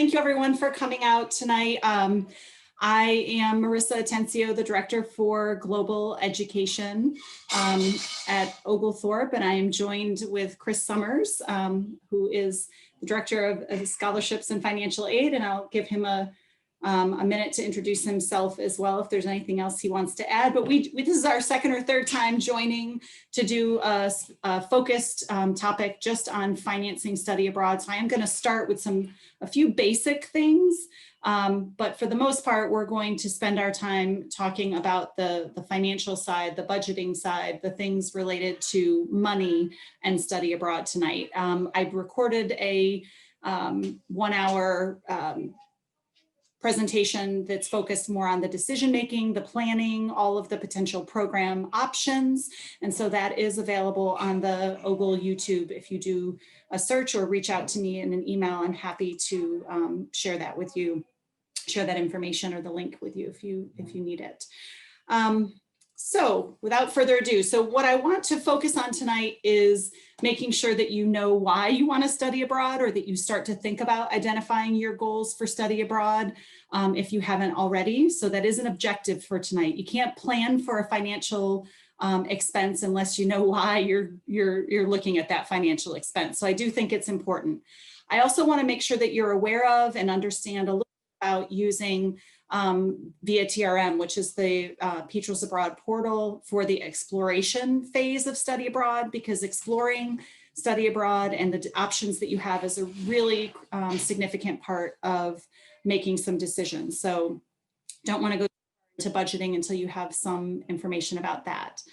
thank you everyone for coming out tonight. I am Marissa Atencio, the Director for Global Education at Oglethorpe, and I am joined with Chris Summers, who is the Director of Scholarships and Financial Aid, and I'll give him a minute to introduce himself as well if there's anything else he wants to add. But this is our second or third time joining to do a focused topic just on financing study abroad. So I am going to start with a few basic things, but for the most part, we're going to spend our time talking about the financial side, the budgeting side, the things related to money and study abroad tonight. I've recorded a 1 hour presentation that's focused more on the decision-making, the planning, all of the potential program options. And so that is available on the Ogle YouTube. If you do a search or reach out to me in an email, I'm happy to share that with you, share that information or the link with you if you need it. So without further ado, so what I want to focus on tonight is making sure that you know why you want to study abroad, or that you start to think about identifying your goals for study abroad if you haven't already. So that is an objective for tonight. You can't plan for a financial expense unless you know why you're looking at that financial expense. So I do think it's important. I also want to make sure that you're aware of and understand a little about using via TRM, which is the Petrels Abroad portal for the exploration phase of study abroad, because exploring study abroad and the options that you have is a really significant part of making some decisions. So don't want to go into budgeting until you have some information about that.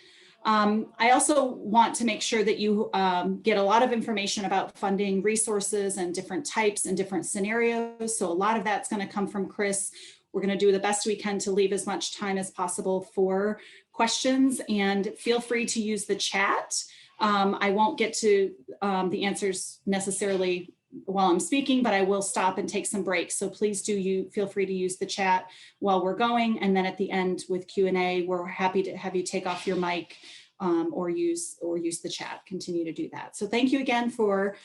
I also want to make sure that you get a lot of information about funding resources and different types and different scenarios. So a lot of that's going to come from Chris. We're going to do the best we can to leave as much time as possible for questions, and feel free to use the chat. I won't get to the answers necessarily while I'm speaking, but I will stop and take some breaks. So please feel free to use the chat while we're going. And then at the end with Q&A, we're happy to have you take off your mic or use the chat. Continue to do that. So thank you again for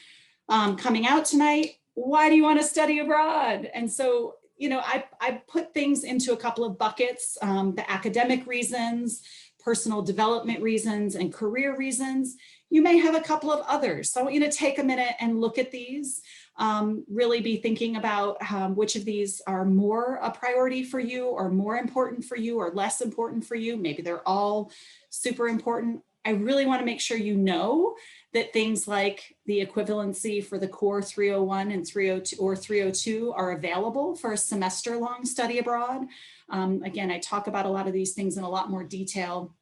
coming out tonight. Why do you want to study abroad? And so, you know, I put things into a couple of buckets, the academic reasons, personal development reasons, and career reasons. You may have a couple of others. So I want you to take a minute and look at these, really be thinking about which of these are more a priority for you, or more important for you, or less important for you. Maybe they're all super important. I really want to make sure you know that things like the equivalency for the core 301 and 302 or 302 are available for a semester-long study abroad. Again, I talk about a lot of these things in a lot more detail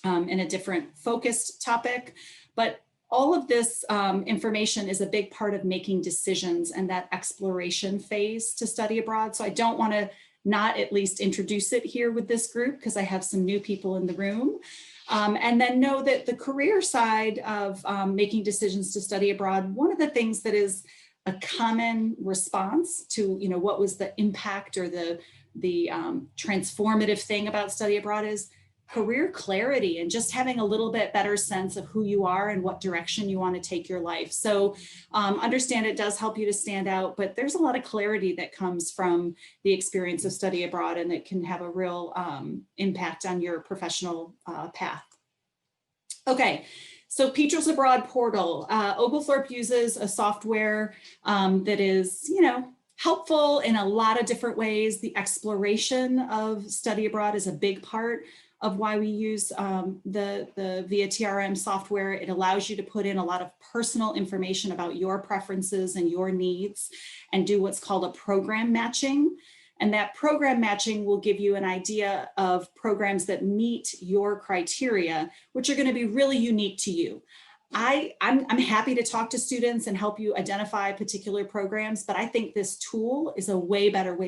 in a different focused topic, but all of this information is a big part of making decisions and that exploration phase to study abroad. So I don't want to not at least introduce it here with this group, because I have some new people in the room. And then know that the career side of making decisions to study abroad, one of the things that is a common response to, you know, what was the impact or the transformative thing about study abroad is career clarity, and just having a little bit better sense of who you are and what direction you want to take your life. So understand it does help you to stand out, but there's a lot of clarity that comes from the experience of study abroad, and it can have a real impact on your professional path. Okay, so Petrels Abroad portal. Oglethorpe uses a software that is, you know, helpful in a lot of different ways. The exploration of study abroad is a big part of why we use the via TRM software. It allows you to put in a lot of personal information about your preferences and your needs, and do what's called a program matching. And that program matching will give you an idea of programs that meet your criteria, which are going to be really unique to you. I'm happy to talk to students and help you identify particular programs, but I think this tool is a way better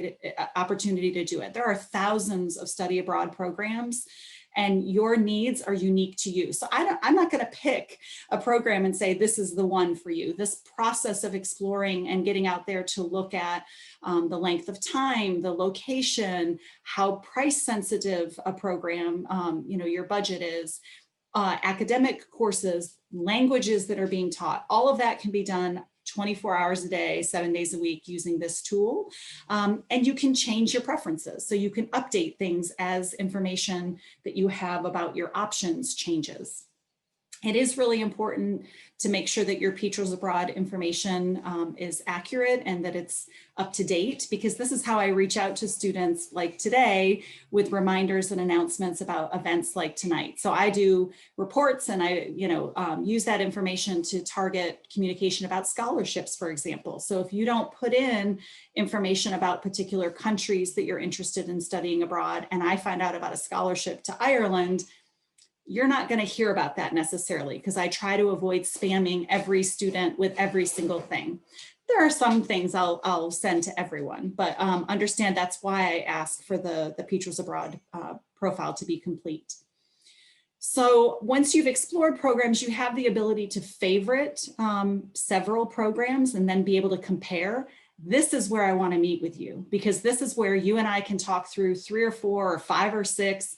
opportunity to do it. There are thousands of study abroad programs, and your needs are unique to you. So I'm not going to pick a program and say this is the one for you. This process of exploring and getting out there to look at the length of time, the location, how price sensitive a program, you know, your budget is, academic courses, languages that are being taught, all of that can be done 24 hours a day, 7 days a week using this tool. And you can change your preferences. So you can update things as information that you have about your options changes. It is really important to make sure that your Petros Abroad information is accurate and that it's up to date, because this is how I reach out to students like today with reminders and announcements about events like tonight. So I do reports and I use that information to target communication about scholarships, for example. So if you don't put in information about particular countries that you're interested in studying abroad, and I find out about a scholarship to Ireland, you're not going to hear about that necessarily, because I try to avoid spamming every student with every single thing. There are some things I'll send to everyone, but understand that's why I ask for the Petros Abroad profile to be complete. So once you've explored programs, you have the ability to favorite several programs and then be able to compare. This is where I want to meet with you, because this is where you and I can talk through 3 or 4 or 5 or 6,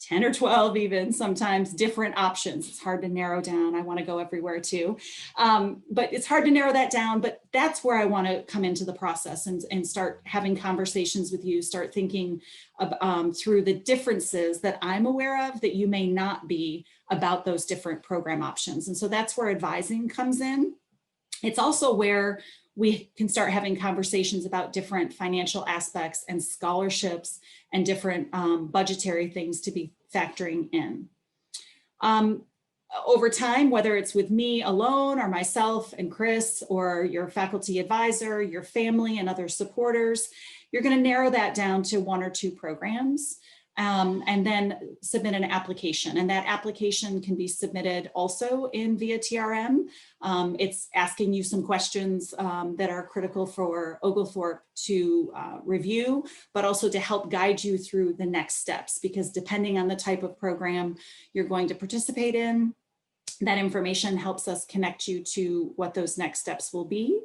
10 or 12 even sometimes different options. It's hard to narrow down. I want to go everywhere too. But it's hard to narrow that down, but that's where I want to come into the process and start having conversations with you, start thinking through the differences that I'm aware of that you may not be about those different program options. And so that's where advising comes in. It's also where we can start having conversations about different financial aspects and scholarships and different budgetary things to be factoring in. Over time, whether it's with me alone or myself and Chris or your faculty advisor, your family and other supporters, you're going to narrow that down to 1 or 2 programs. And then submit an application, and that application can be submitted also via TRM. It's asking you some questions that are critical for Oglethorpe to review, but also to help guide you through the next steps, because depending on the type of program you're going to participate in, that information helps us connect you to what those next steps will be.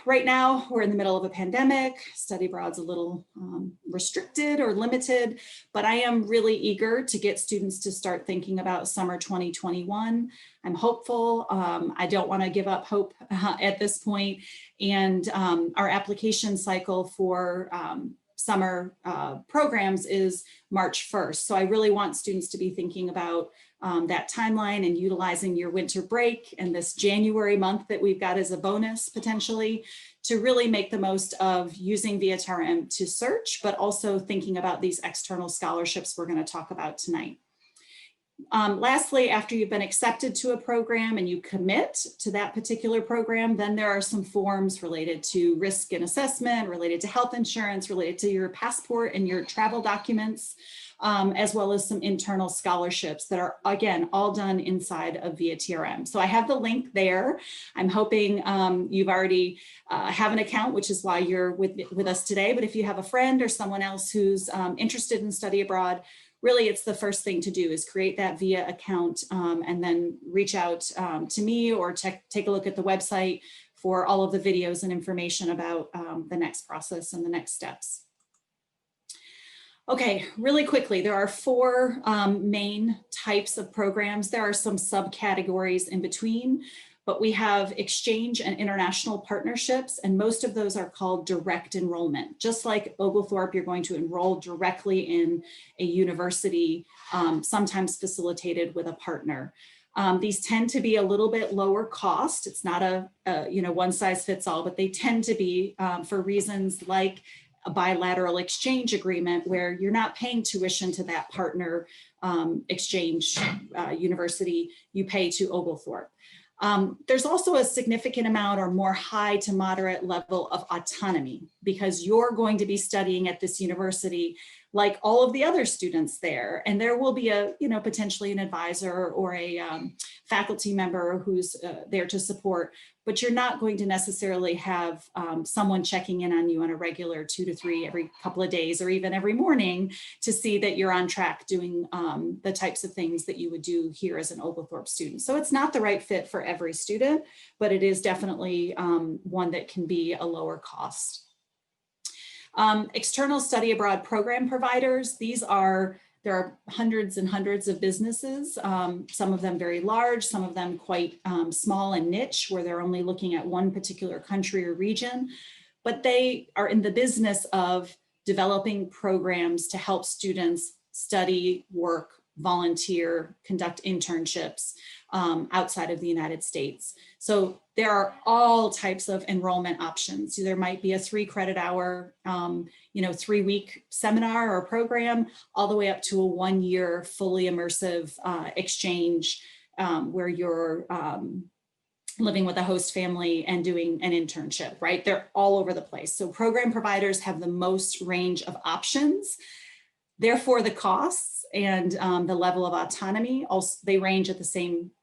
Right now, we're in the middle of a pandemic. Study abroad's a little restricted or limited, but I am really eager to get students to start thinking about summer 2021. I'm hopeful. I don't want to give up hope at this point. And our application cycle for summer programs is March 1st. So I really want students to be thinking about that timeline and utilizing your winter break and this January month that we've got as a bonus potentially to really make the most of using VTRM to search, but also thinking about these external scholarships we're going to talk about tonight. Lastly, after you've been accepted to a program and you commit to that particular program, then there are some forms related to risk and assessment, related to health insurance, related to your passport and your travel documents, as well as some internal scholarships that are, again, all done inside of VTRM. So I have the link there. I'm hoping you've already have an account, which is why you're with us today. But if you have a friend or someone else who's interested in study abroad, really, it's the first thing to do is create that VIA account and then reach out to me or take a look at the website for all of the videos and information about the next process and the next steps. Okay, really quickly, there are 4 main types of programs. There are some subcategories in between, but we have exchange and international partnerships, and most of those are called direct enrollment. Just like Oglethorpe, you're going to enroll directly in a university, sometimes facilitated with a partner. These tend to be a little bit lower cost. It's not a one size fits all, but they tend to be for reasons like a bilateral exchange agreement where you're not paying tuition to that partner exchange university, you pay to Oglethorpe. There's also a significant amount or more high to moderate level of autonomy because you're going to be studying at this university like all of the other students there. And there will be a, potentially an advisor or a faculty member who's there to support, but you're not going to necessarily have someone checking in on you on a regular 2 to 3 every couple of days or even every morning to see that you're on track doing the types of things that you would do here as an Oglethorpe student. So it's not the right fit for every student, but it is definitely one that can be a lower cost. External study abroad program providers, these are there are hundreds and hundreds of businesses, some of them very large, some of them quite small and niche, where they're only looking at one particular country or region, but they are in the business of developing programs to help students study, work, volunteer, conduct internships outside of the United States. So there are all types of enrollment options. There might be a 3 credit hour, 3-week seminar or program, all the way up to a 1-year fully immersive exchange where you're living with a host family and doing an internship, right? They're all over the place. So program providers have the most range of options. Therefore, the costs and the level of autonomy, also, they range at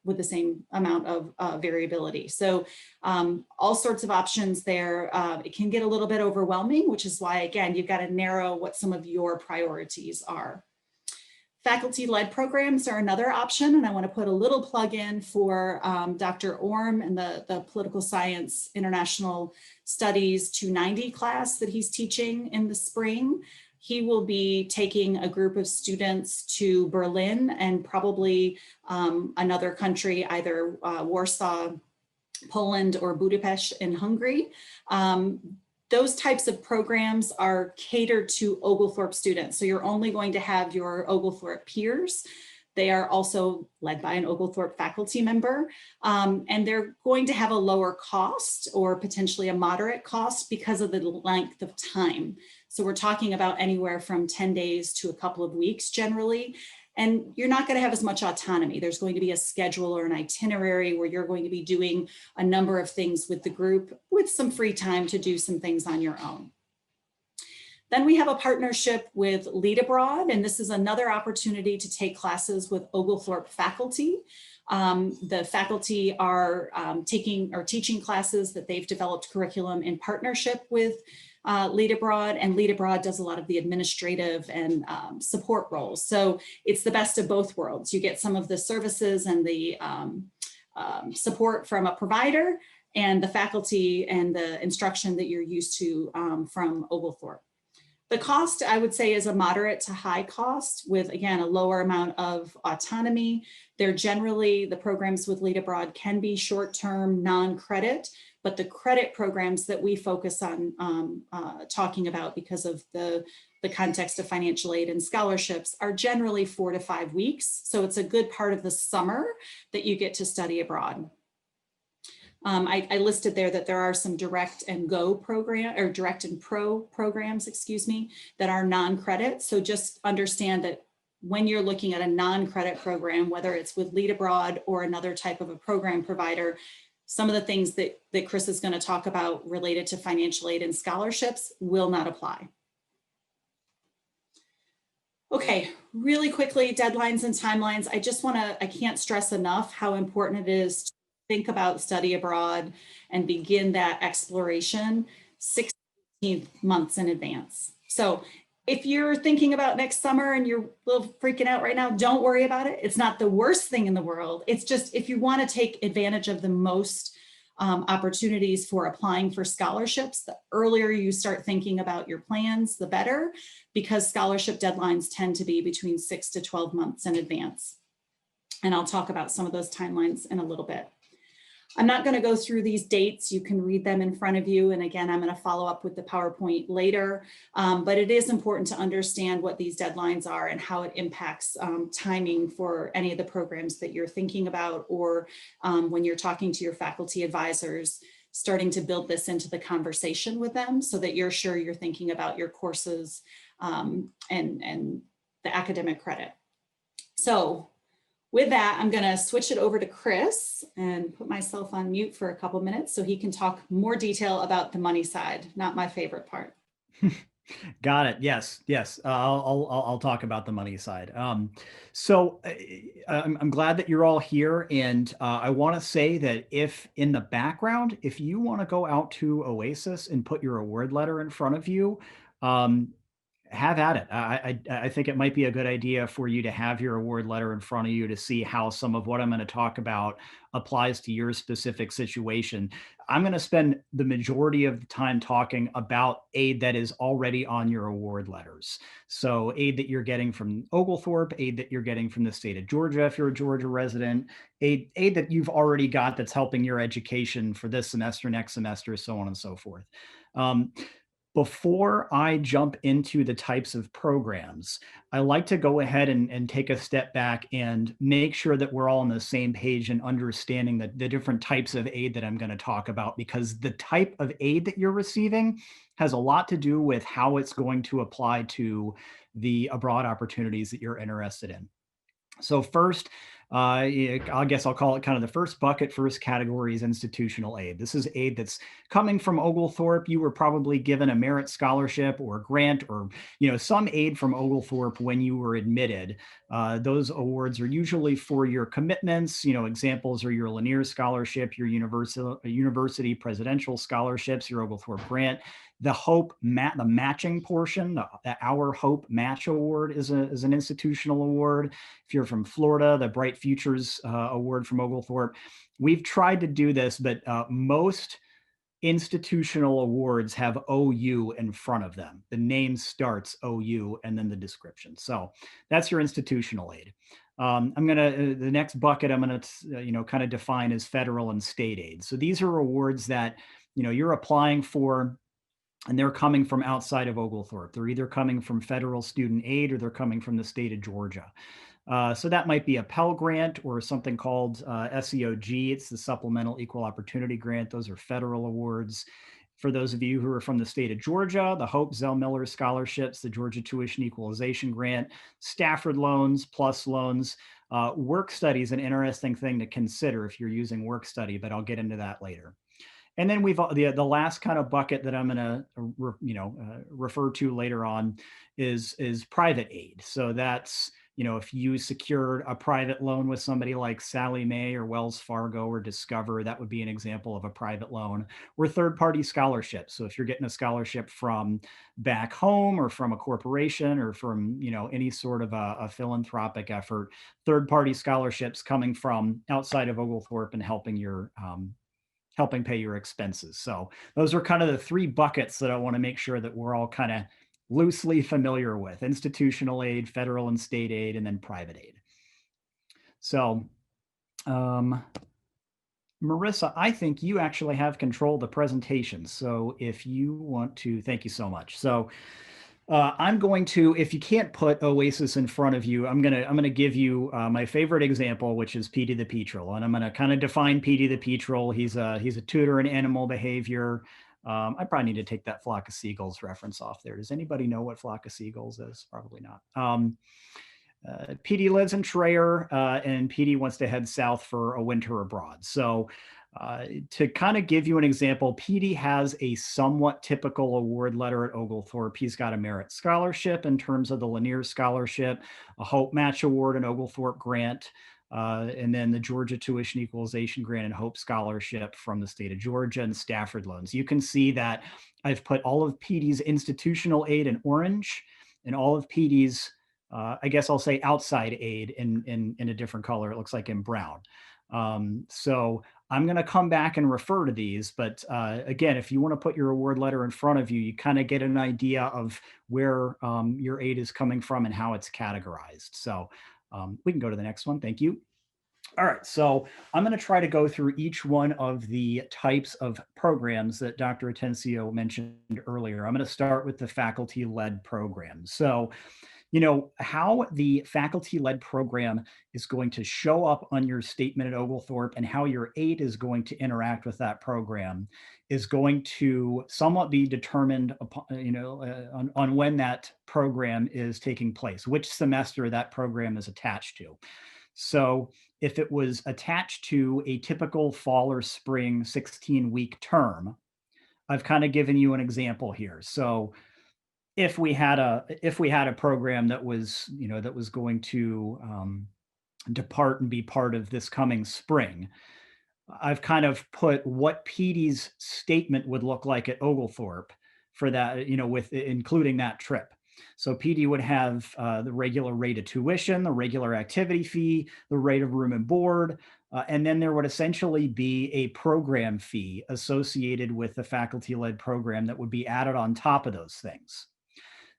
with the same amount of variability. So all sorts of options there. It can get a little bit overwhelming, which is why, again, you've got to narrow what some of your priorities are. Faculty-led programs are another option, and I want to put a little plug in for Dr. Orm and the Political Science International Studies 290 class that he's teaching in the spring. He will be taking a group of students to Berlin and probably another country, either Warsaw, Poland, or Budapest in Hungary. Those types of programs are catered to Oglethorpe students. So you're only going to have your Oglethorpe peers. They are also led by an Oglethorpe faculty member, and they're going to have a lower cost or potentially a moderate cost because of the length of time. So we're talking about anywhere from 10 days to a couple of weeks generally. And you're not going to have as much autonomy. There's going to be a schedule or an itinerary where you're going to be doing a number of things with the group with some free time to do some things on your own. Then we have a partnership with Lead Abroad, and this is another opportunity to take classes with Oglethorpe faculty. The faculty are teaching classes that they've developed curriculum in partnership with Lead Abroad, and Lead Abroad does a lot of the administrative and support roles. So it's the best of both worlds. You get some of the services and the support from a provider and the faculty and the instruction that you're used to from Oglethorpe. The cost, I would say, is a moderate to high cost with, again, a lower amount of autonomy. They're generally, the programs with Lead Abroad can be short-term, non-credit, but the credit programs that we focus on talking about because of the context of financial aid and scholarships are generally 4 to 5 weeks. So it's a good part of the summer that you get to study abroad. I listed there that there are some direct and go program or direct and pro programs, excuse me, that are non-credit. So just understand that when you're looking at a non-credit program, whether it's with Lead Abroad or another type of a program provider, some of the things that Chris is going to talk about related to financial aid and scholarships will not apply. Okay, really quickly, deadlines and timelines. I can't stress enough how important it is to think about study abroad and begin that exploration 16 months in advance. So if you're thinking about next summer and you're a little freaking out right now, don't worry about it. It's not the worst thing in the world. It's just if you want to take advantage of the most opportunities for applying for scholarships, the earlier you start thinking about your plans, the better, because scholarship deadlines tend to be between 6 to 12 months in advance. And I'll talk about some of those timelines in a little bit. I'm not going to go through these dates. You can read them in front of you. And again, I'm going to follow up with the PowerPoint later. But it is important to understand what these deadlines are and how it impacts timing for any of the programs that you're thinking about, or when you're talking to your faculty advisors, starting to build this into the conversation with them so that you're sure you're thinking about your courses and the academic credit. So with that, I'm going to switch it over to Chris and put myself on mute for a couple minutes so he can talk more detail about the money side, not my favorite part. Got it. Yes. I'll talk about the money side. So I'm glad that you're all here, and I want to say that if in the background, if you want to go out to Oasis and put your award letter in front of you, have at it. I think it might be a good idea for you to have your award letter in front of you to see how some of what I'm going to talk about applies to your specific situation. I'm going to spend the majority of the time talking about aid that is already on your award letters. So aid that you're getting from Oglethorpe, aid that you're getting from the state of Georgia if you're a Georgia resident, aid that you've already got that's helping your education for this semester, next semester, so on and so forth. Um, Before I jump into the types of programs, I like to go ahead and take a step back and make sure that we're all on the same page and understanding the different types of aid that I'm going to talk about, because the type of aid that you're receiving has a lot to do with how it's going to apply to the abroad opportunities that you're interested in. So first, I guess I'll call it kind of the first bucket, first category is institutional aid. This is aid that's coming from Oglethorpe. You were probably given a merit scholarship or grant or some aid from Oglethorpe when you were admitted. Those awards are usually for your commitments. Examples are your Lanier Scholarship, your university presidential scholarships, your Oglethorpe grant. The matching portion, the Our Hope Match Award is an institutional award. If you're from Florida, the Bright Futures Award from Oglethorpe. We've tried to do this, but most institutional awards have OU in front of them. The name starts OU and then the description. So that's your institutional aid. The next bucket I'm gonna kind of define as federal and state aid. So these are awards that you're applying for, and they're coming from outside of Oglethorpe. They're either coming from federal student aid or they're coming from the state of Georgia. So that might be a Pell Grant or something called SEOG. It's the Supplemental Equal Opportunity Grant. Those are federal awards. For those of you who are from the state of Georgia, the Hope Zell Miller Scholarships, the Georgia Tuition Equalization Grant, Stafford loans, PLUS loans. Work study is an interesting thing to consider if you're using work study, but I'll get into that later. And then we've the last kind of bucket that I'm going to refer to later on is private aid. So that's if you secured a private loan with somebody like Sallie Mae or Wells Fargo or Discover, that would be an example of a private loan. Or third-party scholarships. So if you're getting a scholarship from back home or from a corporation or from any sort of a philanthropic effort, third-party scholarships coming from outside of Oglethorpe and helping pay your expenses. So those are kind of the three buckets that I want to make sure that we're all kind of loosely familiar with: institutional aid, federal and state aid, and then private aid. So Marissa, I think you actually have control of the presentation. So if you want to, thank you so much. So I'm going to, if you can't put Oasis in front of you, I'm gonna give you my favorite example, which is Petey the Petrel, and I'm gonna kind of define Petey the Petrel. He's a tutor in animal behavior. I probably need to take that Flock of Seagulls reference off there. Does anybody know what Flock of Seagulls is? Probably not. Petey lives in Traer, and Petey wants to head south for a winter abroad. So to kind of give you an example, Petey has a somewhat typical award letter at Oglethorpe. He's got a merit scholarship in terms of the Lanier Scholarship, a Hope Match Award, an Oglethorpe grant, and then the Georgia Tuition Equalization Grant and Hope Scholarship from the state of Georgia, and Stafford loans. You can see that I've put all of Petey's institutional aid in orange and all of Petey's I guess I'll say outside aid in a different color. It looks like in brown. So I'm going to come back and refer to these. But again, if you want to put your award letter in front of you, you kind of get an idea of where your aid is coming from and how it's categorized. So we can go to the next one. Thank you. All right, so I'm going to try to go through each one of the types of programs that Dr. Atencio mentioned earlier. I'm going to start with the faculty-led program. So how the faculty-led program is going to show up on your statement at Oglethorpe and how your aid is going to interact with that program is going to somewhat be determined upon, on when that program is taking place, which semester that program is attached to. So if it was attached to a typical fall or spring 16-week term, I've kind of given you an example here. So if we had a program that was going to depart and be part of this coming spring, I've kind of put what Petey's statement would look like at Oglethorpe for that, with including that trip. So PD would have the regular rate of tuition, the regular activity fee, the rate of room and board, and then there would essentially be a program fee associated with the faculty-led program that would be added on top of those things.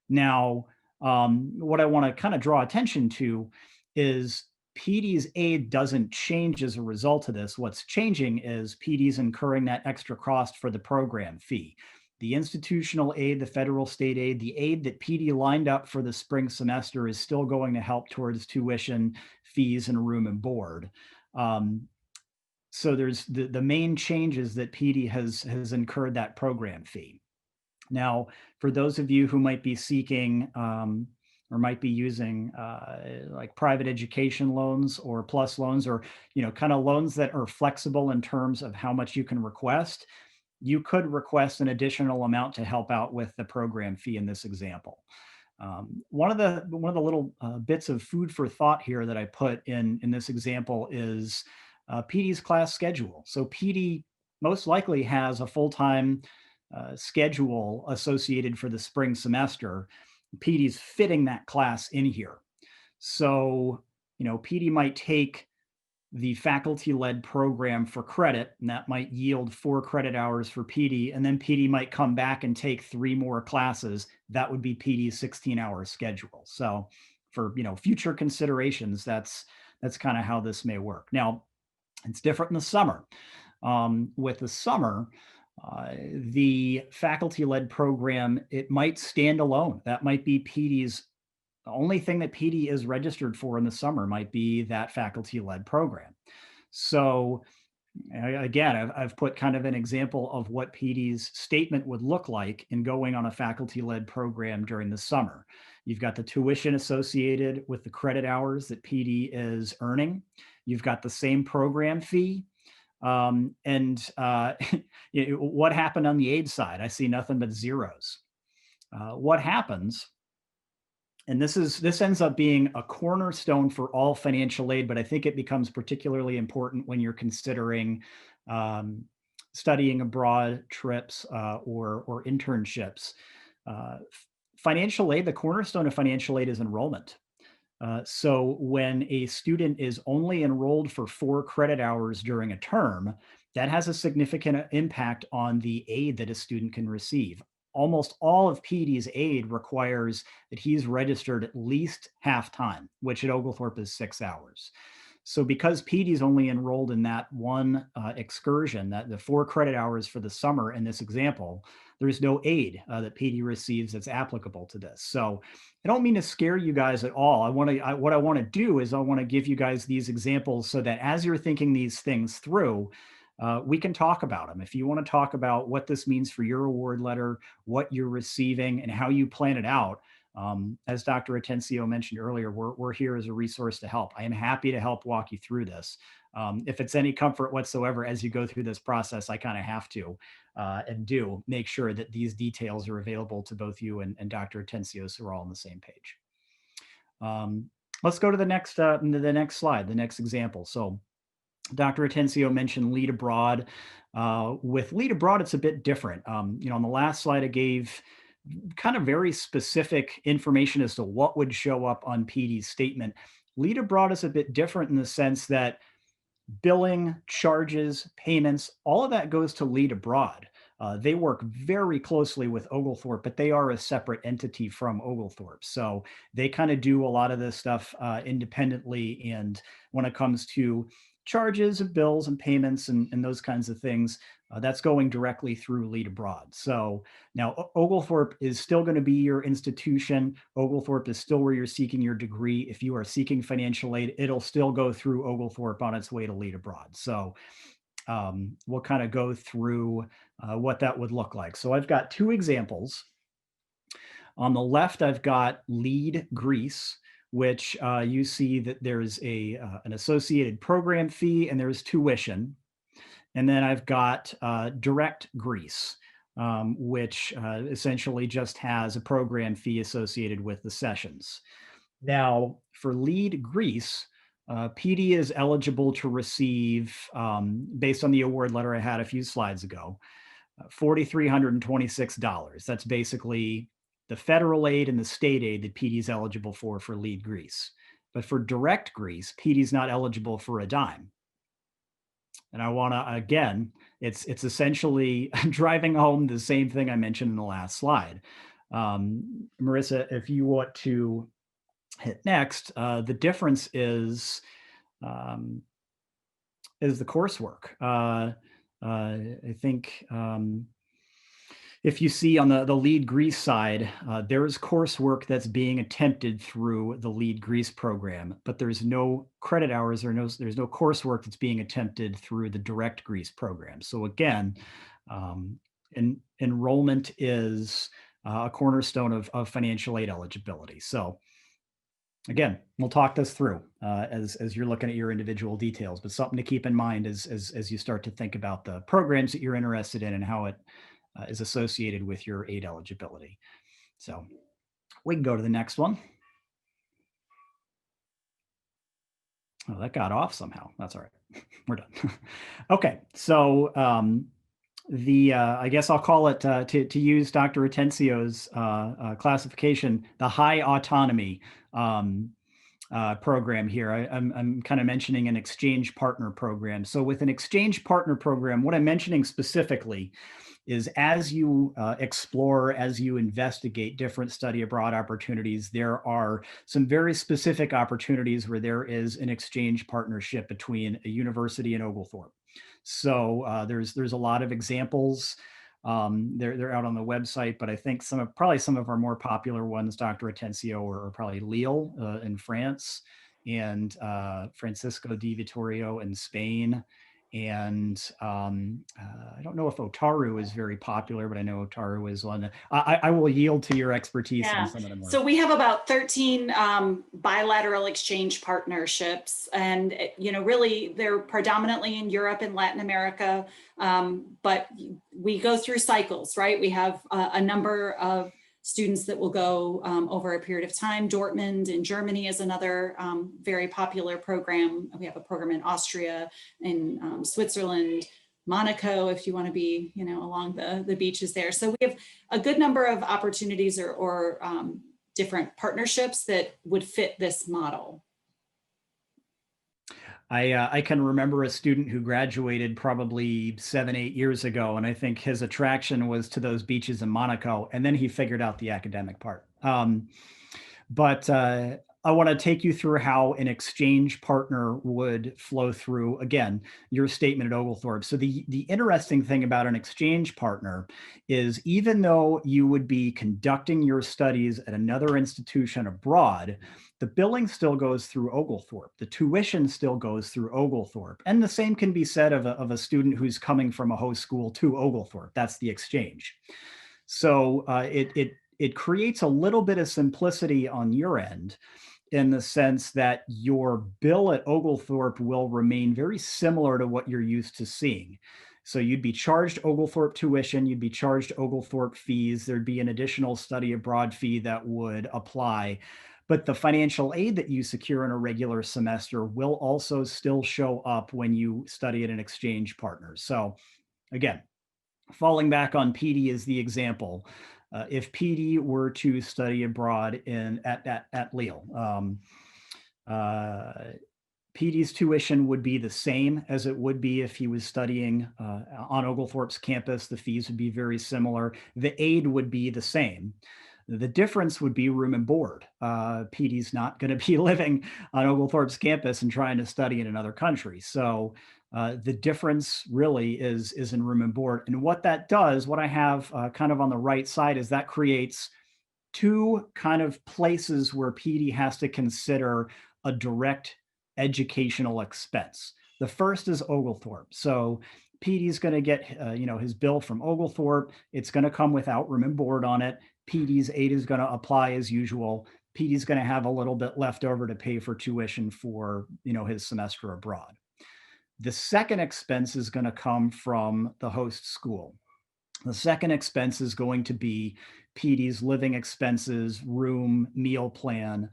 Now, what I want to kind of draw attention to is PD's aid doesn't change as a result of this. What's changing is PD's incurring that extra cost for the program fee. The institutional aid, the federal state aid, the aid that PD lined up for the spring semester is still going to help towards tuition, fees, and room and board. So there's the main changes that PD has incurred that program fee. Now, for those of you who might be seeking or might be using like private education loans or plus loans, or kind of loans that are flexible in terms of how much you can request, you could request an additional amount to help out with the program fee in this example. One of the little bits of food for thought here that I put in this example is PD's class schedule. So PD most likely has a full-time schedule associated for the spring semester. PD's fitting that class in here. So, PD might take the faculty-led program for credit, and that might yield 4 credit hours for PD, and then PD might come back and take 3 more classes. That would be PD's 16-hour schedule. So for future considerations, that's kind of how this may work. Now, it's different in the summer. With the summer, the faculty-led program, it might stand alone. That might be PD's, the only thing that PD is registered for in the summer might be that faculty-led program. So again, I've put kind of an example of what PD's statement would look like in going on a faculty-led program during the summer. You've got the tuition associated with the credit hours that PD is earning. You've got the same program fee. What happened on the aid side? I see nothing but zeros. What happens, and this ends up being a cornerstone for all financial aid, but I think it becomes particularly important when you're considering studying abroad trips or internships. Financial aid, the cornerstone of financial aid is enrollment. So when a student is only enrolled for 4 credit hours during a term, that has a significant impact on the aid that a student can receive. Almost all of PD's aid requires that he's registered at least half time, which at Oglethorpe is 6 hours. So because PD's only enrolled in that one excursion, that the 4 credit hours for the summer in this example, there's no aid that PD receives that's applicable to this. So I don't mean to scare you guys at all. What I want to do is I want to give you guys these examples so that as you're thinking these things through, we can talk about them. If you want to talk about what this means for your award letter, what you're receiving, and how you plan it out, as Dr. Atencio mentioned earlier, we're here as a resource to help. I am happy to help walk you through this. If it's any comfort whatsoever as you go through this process, I kind of have to and do make sure that these details are available to both you and Dr. Atencio, so we're all on the same page. Let's go to the next slide, the next example. So Dr. Atencio mentioned Lead Abroad. With Lead Abroad, it's a bit different. On the last slide, I gave kind of very specific information as to what would show up on PD's statement. Lead Abroad is a bit different in the sense that billing, charges, payments, all of that goes to Lead Abroad. They work very closely with Oglethorpe, but they are a separate entity from Oglethorpe. So they kind of do a lot of this stuff independently. And when it comes to charges and bills and payments and those kinds of things, that's going directly through Lead Abroad. So now Oglethorpe is still going to be your institution. Oglethorpe is still where you're seeking your degree. If you are seeking financial aid, it'll still go through Oglethorpe on its way to Lead Abroad. So we'll kind of go through what that would look like. So I've got 2 examples. On the left, I've got Lead Greece, which you see that there's an associated program fee and there's tuition. And then I've got Direct Greece, which essentially just has a program fee associated with the sessions. Now, for Lead Greece, PD is eligible to receive, based on the award letter I had a few slides ago, $4,326. That's basically the federal aid and the state aid that PD is eligible for lead grease. But for direct grease, PD is not eligible for a dime. And I want to, again, it's essentially driving home the same thing I mentioned in the last slide. Marissa, if you want to hit next, the difference is the coursework. I think if you see on the lead grease side, there's coursework that's being attempted through the lead grease program, but there's no credit hours or there's no coursework that's being attempted through the direct grease program. So again, enrollment is a cornerstone of financial aid eligibility. So again, we'll talk this through as you're looking at your individual details, but something to keep in mind as you start to think about the programs that you're interested in and how it is associated with your aid eligibility. So we can go to the next one. Oh, that got off somehow. That's all right. We're done. Okay, so I guess I'll call it, to use Dr. Atencio's classification, the high autonomy program here. I'm kind of mentioning an exchange partner program. So with an exchange partner program, what I'm mentioning specifically is as you explore, as you investigate different study abroad opportunities, there are some very specific opportunities where there is an exchange partnership between a university and Oglethorpe. So there's a lot of examples. They're out on the website, but I think probably some of our more popular ones, Dr. Atencio, are probably Lille in France, and Francisco di Vittorio in Spain. And I don't know if Otaru is very popular, but I know Otaru is one. I will yield to your expertise on some of them. So we have about 13 bilateral exchange partnerships, and really they're predominantly in Europe and Latin America, but we go through cycles, right? We have a number of students that will go over a period of time. Dortmund in Germany is another very popular program. We have a program in Austria, in Switzerland, Monaco, if you want to be, along the beaches there. So we have a good number of opportunities or different partnerships that would fit this model. I can remember a student who graduated probably 7-8 years ago, and I think his attraction was to those beaches in Monaco, and then he figured out the academic part. But I want to take you through how an exchange partner would flow through, again, your statement at Oglethorpe. So the interesting thing about an exchange partner is even though you would be conducting your studies at another institution abroad, the billing still goes through Oglethorpe. The tuition still goes through Oglethorpe. And the same can be said of a student who's coming from a host school to Oglethorpe. That's the exchange. So it creates a little bit of simplicity on your end, in the sense that your bill at Oglethorpe will remain very similar to what you're used to seeing. So you'd be charged Oglethorpe tuition, you'd be charged Oglethorpe fees, there'd be an additional study abroad fee that would apply. But the financial aid that you secure in a regular semester will also still show up when you study at an exchange partner. So again, falling back on PD as the example, if PD were to study abroad at Lille, PD's tuition would be the same as it would be if he was studying on Oglethorpe's campus. The fees would be very similar. The aid would be the same. The difference would be room and board. PD's not going to be living on Oglethorpe's campus and trying to study in another country. So the difference really is in room and board. And what that does, what I have kind of on the right side, is that creates two kind of places where PD has to consider a direct educational expense. The first is Oglethorpe. So PD's going to get his bill from Oglethorpe. It's going to come without room and board on it. PD's aid is going to apply as usual. PD's going to have a little bit left over to pay for tuition for his semester abroad. The second expense is going to come from the host school. The second expense is going to be PD's living expenses, room, meal plan,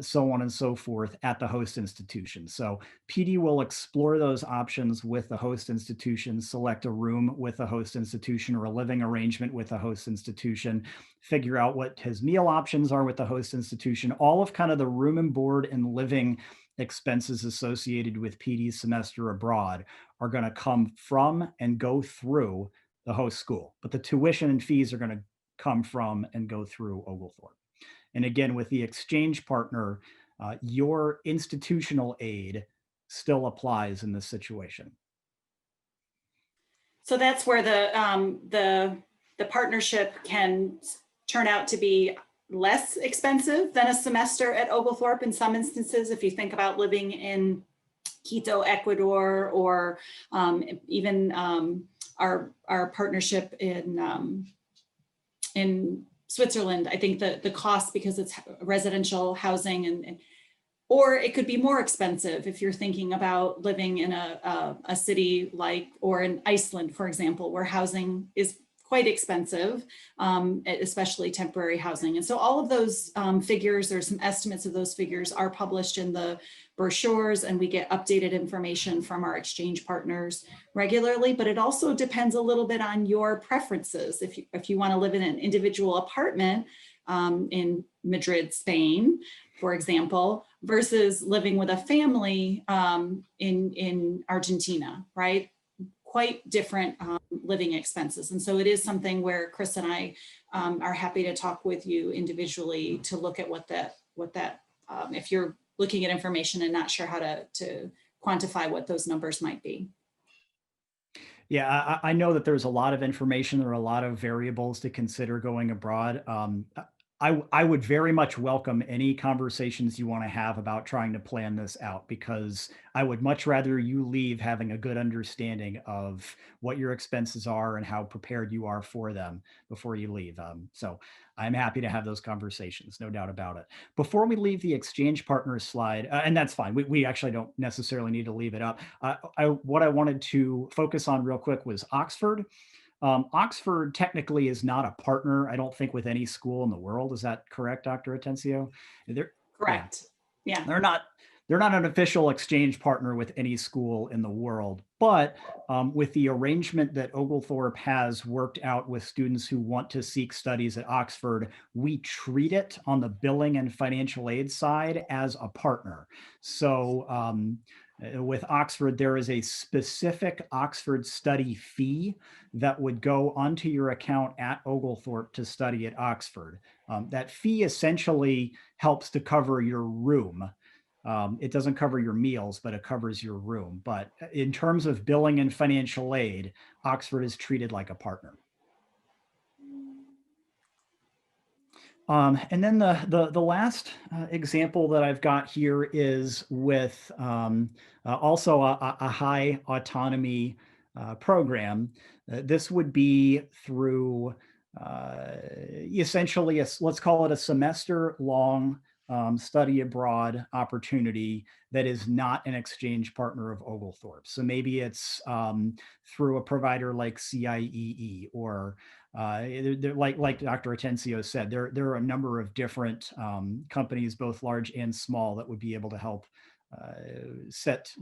so on and so forth at the host institution. So PD will explore those options with the host institution, select a room with a host institution or a living arrangement with a host institution, figure out what his meal options are with the host institution, all of kind of the room and board and living expenses associated with PD's semester abroad are going to come from and go through the host school. But the tuition and fees are going to come from and go through Oglethorpe. And again, with the exchange partner, your institutional aid still applies in this situation. So that's where the partnership can turn out to be less expensive than a semester at Oglethorpe in some instances. If you think about living in Quito, Ecuador, or even our partnership in Switzerland, I think the cost, because it's residential housing, and or it could be more expensive if you're thinking about living in a city like, or in Iceland, for example, where housing is quite expensive, especially temporary housing. And so all of those figures, or some estimates of those figures, are published in the brochures, and we get updated information from our exchange partners regularly. But it also depends a little bit on your preferences. If you want to live in an individual apartment in Madrid, Spain, for example, versus living with a family in Argentina, right? Quite different living expenses. And so it is something where Chris and I are happy to talk with you individually to look at what that if you're looking at information and not sure how to quantify what those numbers might be. Yeah, I know that there's a lot of information. There are a lot of variables to consider going abroad. I would very much welcome any conversations you want to have about trying to plan this out, because I would much rather you leave having a good understanding of what your expenses are and how prepared you are for them before you leave. So I'm happy to have those conversations, no doubt about it. Before we leave the exchange partners slide, and that's fine, we actually don't necessarily need to leave it up. What I wanted to focus on real quick was Oxford. Oxford technically is not a partner, I don't think, with any school in the world. Is that correct, Dr. Atencio? Correct. Yeah. They're not an official exchange partner with any school in the world, but with the arrangement that Oglethorpe has worked out with students who want to seek studies at Oxford, we treat it on the billing and financial aid side as a partner. So with Oxford, there is a specific Oxford study fee that would go onto your account at Oglethorpe to study at Oxford. That fee essentially helps to cover your room. It doesn't cover your meals, but it covers your room. But in terms of billing and financial aid, Oxford is treated like a partner. And then the last example that I've got here is with also a high autonomy program. This would be through essentially, let's call it a semester long study abroad opportunity that is not an exchange partner of Oglethorpe. So maybe it's through a provider like CIEE, or like Dr. Atencio said, there are a number of different companies, both large and small, that would be able to help set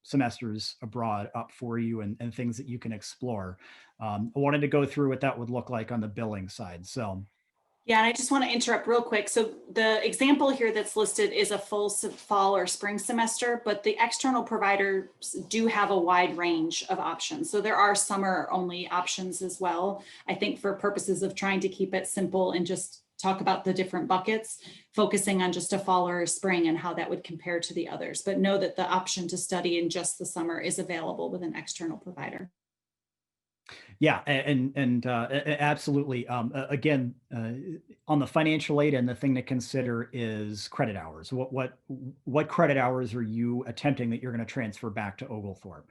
semesters abroad up for you, and things that you can explore. I wanted to go through what that would look like on the billing side. So yeah, and I just want to interrupt real quick. So the example here that's listed is a full fall or spring semester, but the external providers do have a wide range of options. So there are summer only options as well. I think for purposes of trying to keep it simple and just talk about the different buckets, focusing on just a fall or a spring and how that would compare to the others. But know that the option to study in just the summer is available with an external provider. yeah, and absolutely. Again, on the financial aid, and the thing to consider is credit hours. What credit hours are you attempting that you're going to transfer back to Oglethorpe?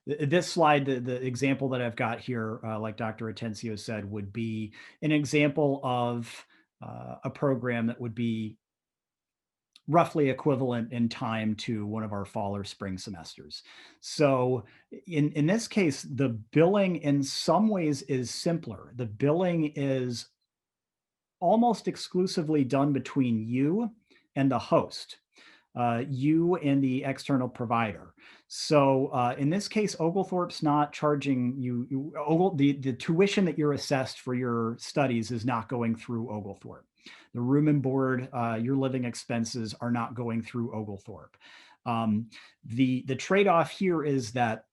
This slide, the example that I've got here, like Dr. Atencio said, would be an example of a program that would be roughly equivalent in time to one of our fall or spring semesters. So in this case, the billing in some ways is simpler. The billing is almost exclusively done between you and the host, you and the external provider. So in this case, Oglethorpe's not charging you, the tuition that you're assessed for your studies is not going through Oglethorpe. The room and board, your living expenses are not going through Oglethorpe. The trade-off here is that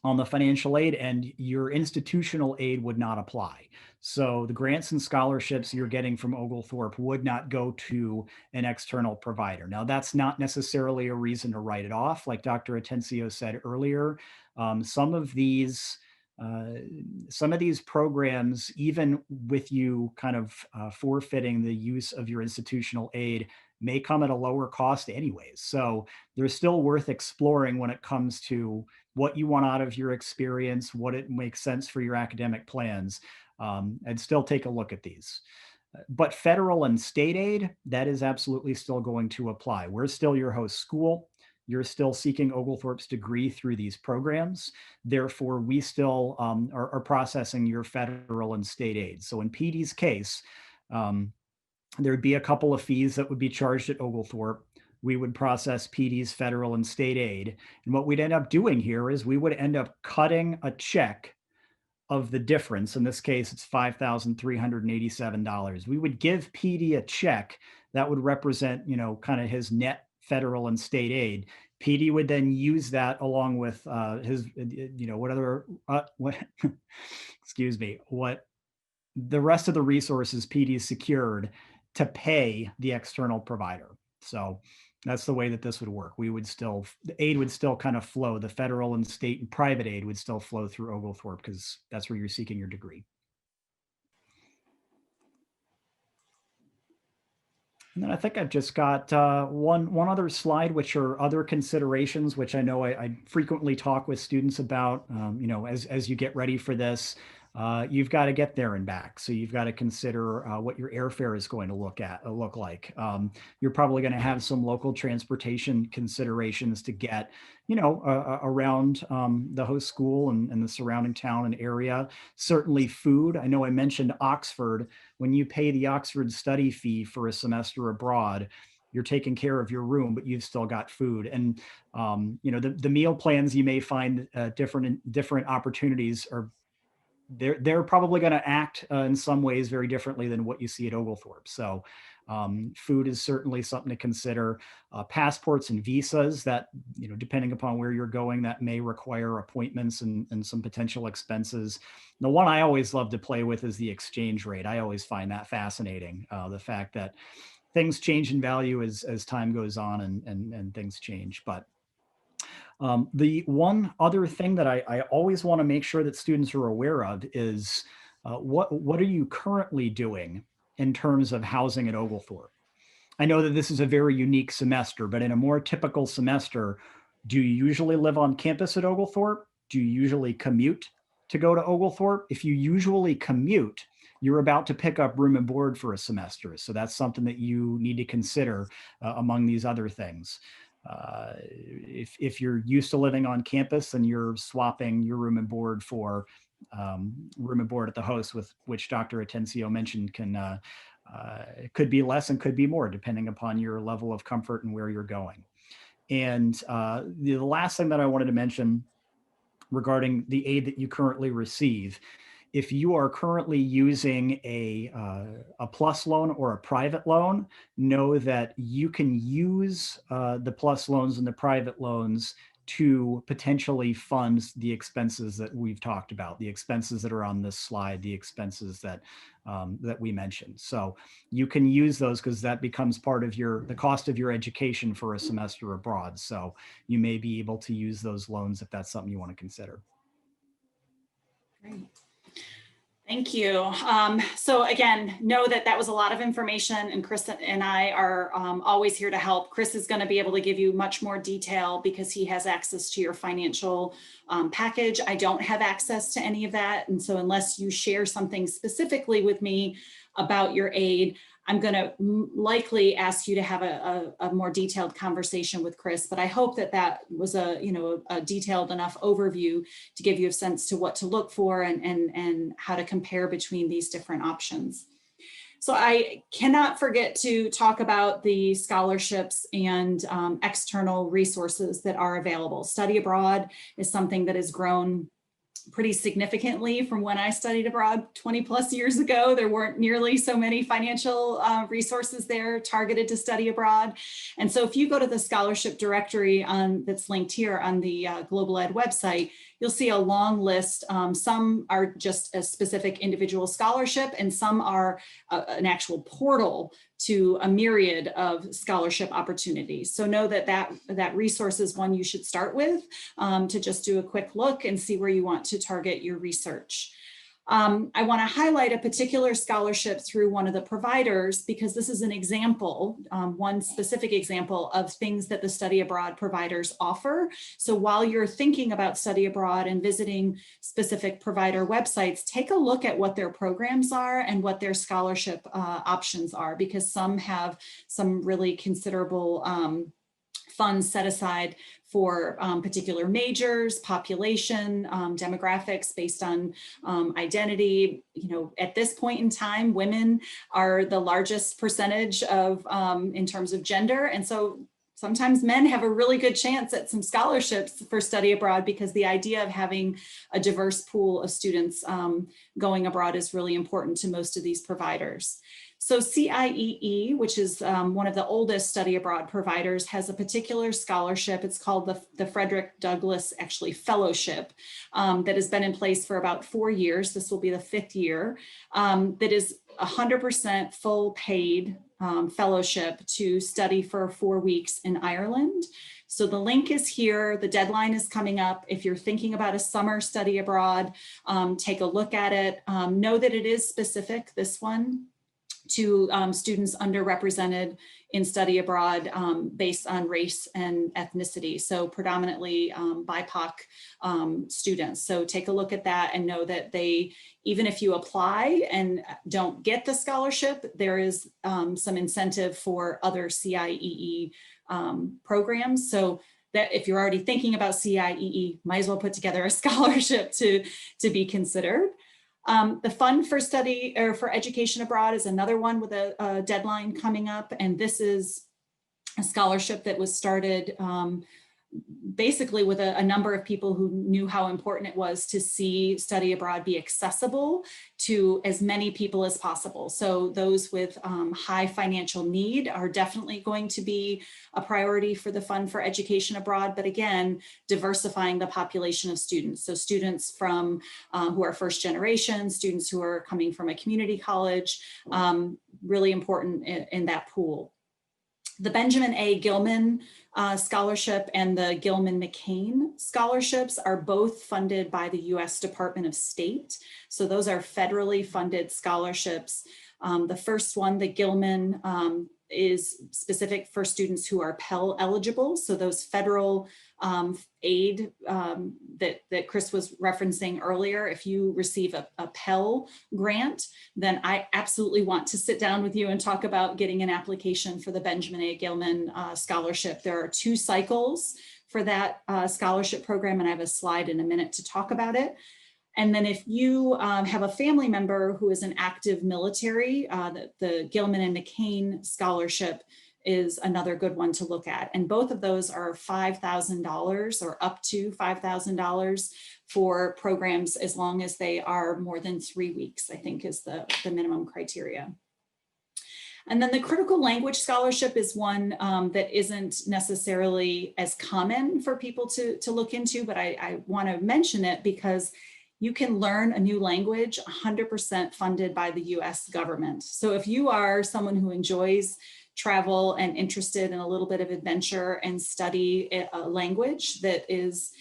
on the financial aid end, your institutional aid would not apply. So the grants and scholarships you're getting from Oglethorpe would not go to an external provider. Now, that's not necessarily a reason to write it off. Like Dr. Atencio said earlier, some of these programs, even with you kind of forfeiting the use of your institutional aid, may come at a lower cost anyways. So they're still worth exploring when it comes to what you want out of your experience, what it makes sense for your academic plans. I'd still take a look at these. But federal and state aid, that is absolutely still going to apply. We're still your host school. You're still seeking Oglethorpe's degree through these programs. Therefore, we still are processing your federal and state aid. So in PD's case, there'd be a couple of fees that would be charged at Oglethorpe. We would process PD's federal and state aid. And what we'd end up doing here is we would end up cutting a check of the difference. In this case, it's $5,387. We would give PD a check that would represent, kind of his net federal and state aid. PD would then use that along with his, what the rest of the resources PD secured to pay the external provider. So that's the way that this would work. The aid would still kind of flow. The federal and state and private aid would still flow through Oglethorpe because that's where you're seeking your degree. And then I think I've just got one other slide, which are other considerations, which I know I frequently talk with students about. As you get ready for this, you've got to get there and back. So you've got to consider what your airfare is going to look like. You're probably going to have some local transportation considerations to get, around the host school and the surrounding town and area. Certainly food. I know I mentioned Oxford. When you pay the Oxford study fee for a semester abroad, you're taking care of your room, but you've still got food. And the meal plans you may find different opportunities are they're probably going to act in some ways very differently than what you see at Oglethorpe. So food is certainly something to consider. Passports and visas that, depending upon where you're going, that may require appointments and some potential expenses. The one I always love to play with is the exchange rate. I always find that fascinating. The fact that things change in value as time goes on and things change. But the one other thing that I always want to make sure that students are aware of is what are you currently doing in terms of housing at Oglethorpe? I know that this is a very unique semester, but in a more typical semester, do you usually live on campus at Oglethorpe? Do you usually commute to go to Oglethorpe? If you usually commute, you're about to pick up room and board for a semester. So that's something that you need to consider among these other things. If you're used to living on campus and you're swapping your room and board for room and board at the host, with which Dr. Atencio mentioned it could be less and could be more depending upon your level of comfort and where you're going. And the last thing that I wanted to mention regarding the aid that you currently receive, if you are currently using a PLUS loan or a private loan, know that you can use the PLUS loans and the private loans to potentially fund the expenses that we've talked about, the expenses that are on this slide, the expenses that we mentioned. So you can use those because that becomes part of the cost of your education for a semester abroad. So you may be able to use those loans if that's something you want to consider. Great. Thank you. So again, know that was a lot of information, and Chris and I are always here to help. Chris is going to be able to give you much more detail because he has access to your financial package. I don't have access to any of that. And so unless you share something specifically with me about your aid, I'm going to likely ask you to have a more detailed conversation with Chris, but I hope that was a detailed enough overview to give you a sense to what to look for and how to compare between these different options. So I cannot forget to talk about the scholarships and external resources that are available. Study abroad is something that has grown pretty significantly from when I studied abroad 20 plus years ago. There weren't nearly so many financial resources there targeted to study abroad. And so if you go to the scholarship directory that's linked here on the Global Ed website, you'll see a long list. Some are just a specific individual scholarship, and some are an actual portal to a myriad of scholarship opportunities. So know that that resource is one you should start with, to just do a quick look and see where you want to target your research. I want to highlight a particular scholarship through one of the providers, because this is an example, one specific example of things that the study abroad providers offer. So while you're thinking about study abroad and visiting specific provider websites, take a look at what their programs are and what their scholarship options are, because some have some really considerable funds set aside for particular majors, population, demographics based on identity. You know, at this point in time, women are the largest percentage of in terms of gender. And so sometimes men have a really good chance at some scholarships for study abroad, because the idea of having a diverse pool of students going abroad is really important to most of these providers. So CIEE, which is one of the oldest study abroad providers, has a particular scholarship. It's called the Frederick Douglass Fellowship, that has been in place for about 4 years. This will be the 5th year, that is 100% full paid fellowship to study for 4 weeks in Ireland. So the link is here. The deadline is coming up. If you're thinking about a summer study abroad, take a look at it. Know that it is specific, this one, to students underrepresented in study abroad based on race and ethnicity. So predominantly BIPOC students. So take a look at that and know that even if you apply and don't get the scholarship, there is some incentive for other CIEE programs. So that if you're already thinking about CIEE, might as well put together a scholarship to be considered. The Fund for Study or for Education Abroad is another one with a deadline coming up. And this is a scholarship that was started basically with a number of people who knew how important it was to see study abroad be accessible to as many people as possible. So those with high financial need are definitely going to be a priority for the Fund for Education Abroad, but again, diversifying the population of students. So students from who are first generation, students who are coming from a community college, really important in that pool. The Benjamin A. Gilman Scholarship and the Gilman-McCain scholarships are both funded by the U.S. Department of State. So those are federally funded scholarships. The first one, the Gilman, is specific for students who are Pell eligible. So those federal aid that Chris was referencing earlier, if you receive a Pell grant, then I absolutely want to sit down with you and talk about getting an application for the Benjamin A. Gilman scholarship. There are 2 cycles for that scholarship program, and I have a slide in a minute to talk about it. And then if you have a family member who is an active military, the Gilman and McCain scholarship is another good one to look at. And both of those are $5,000 or up to $5,000 for programs as long as they are more than 3 weeks, I think is the minimum criteria. And then the critical language scholarship is one that isn't necessarily as common for people to look into, but I want to mention it because you can learn a new language 100% funded by the US government. So if you are someone who enjoys travel and interested in a little bit of adventure and study a language that is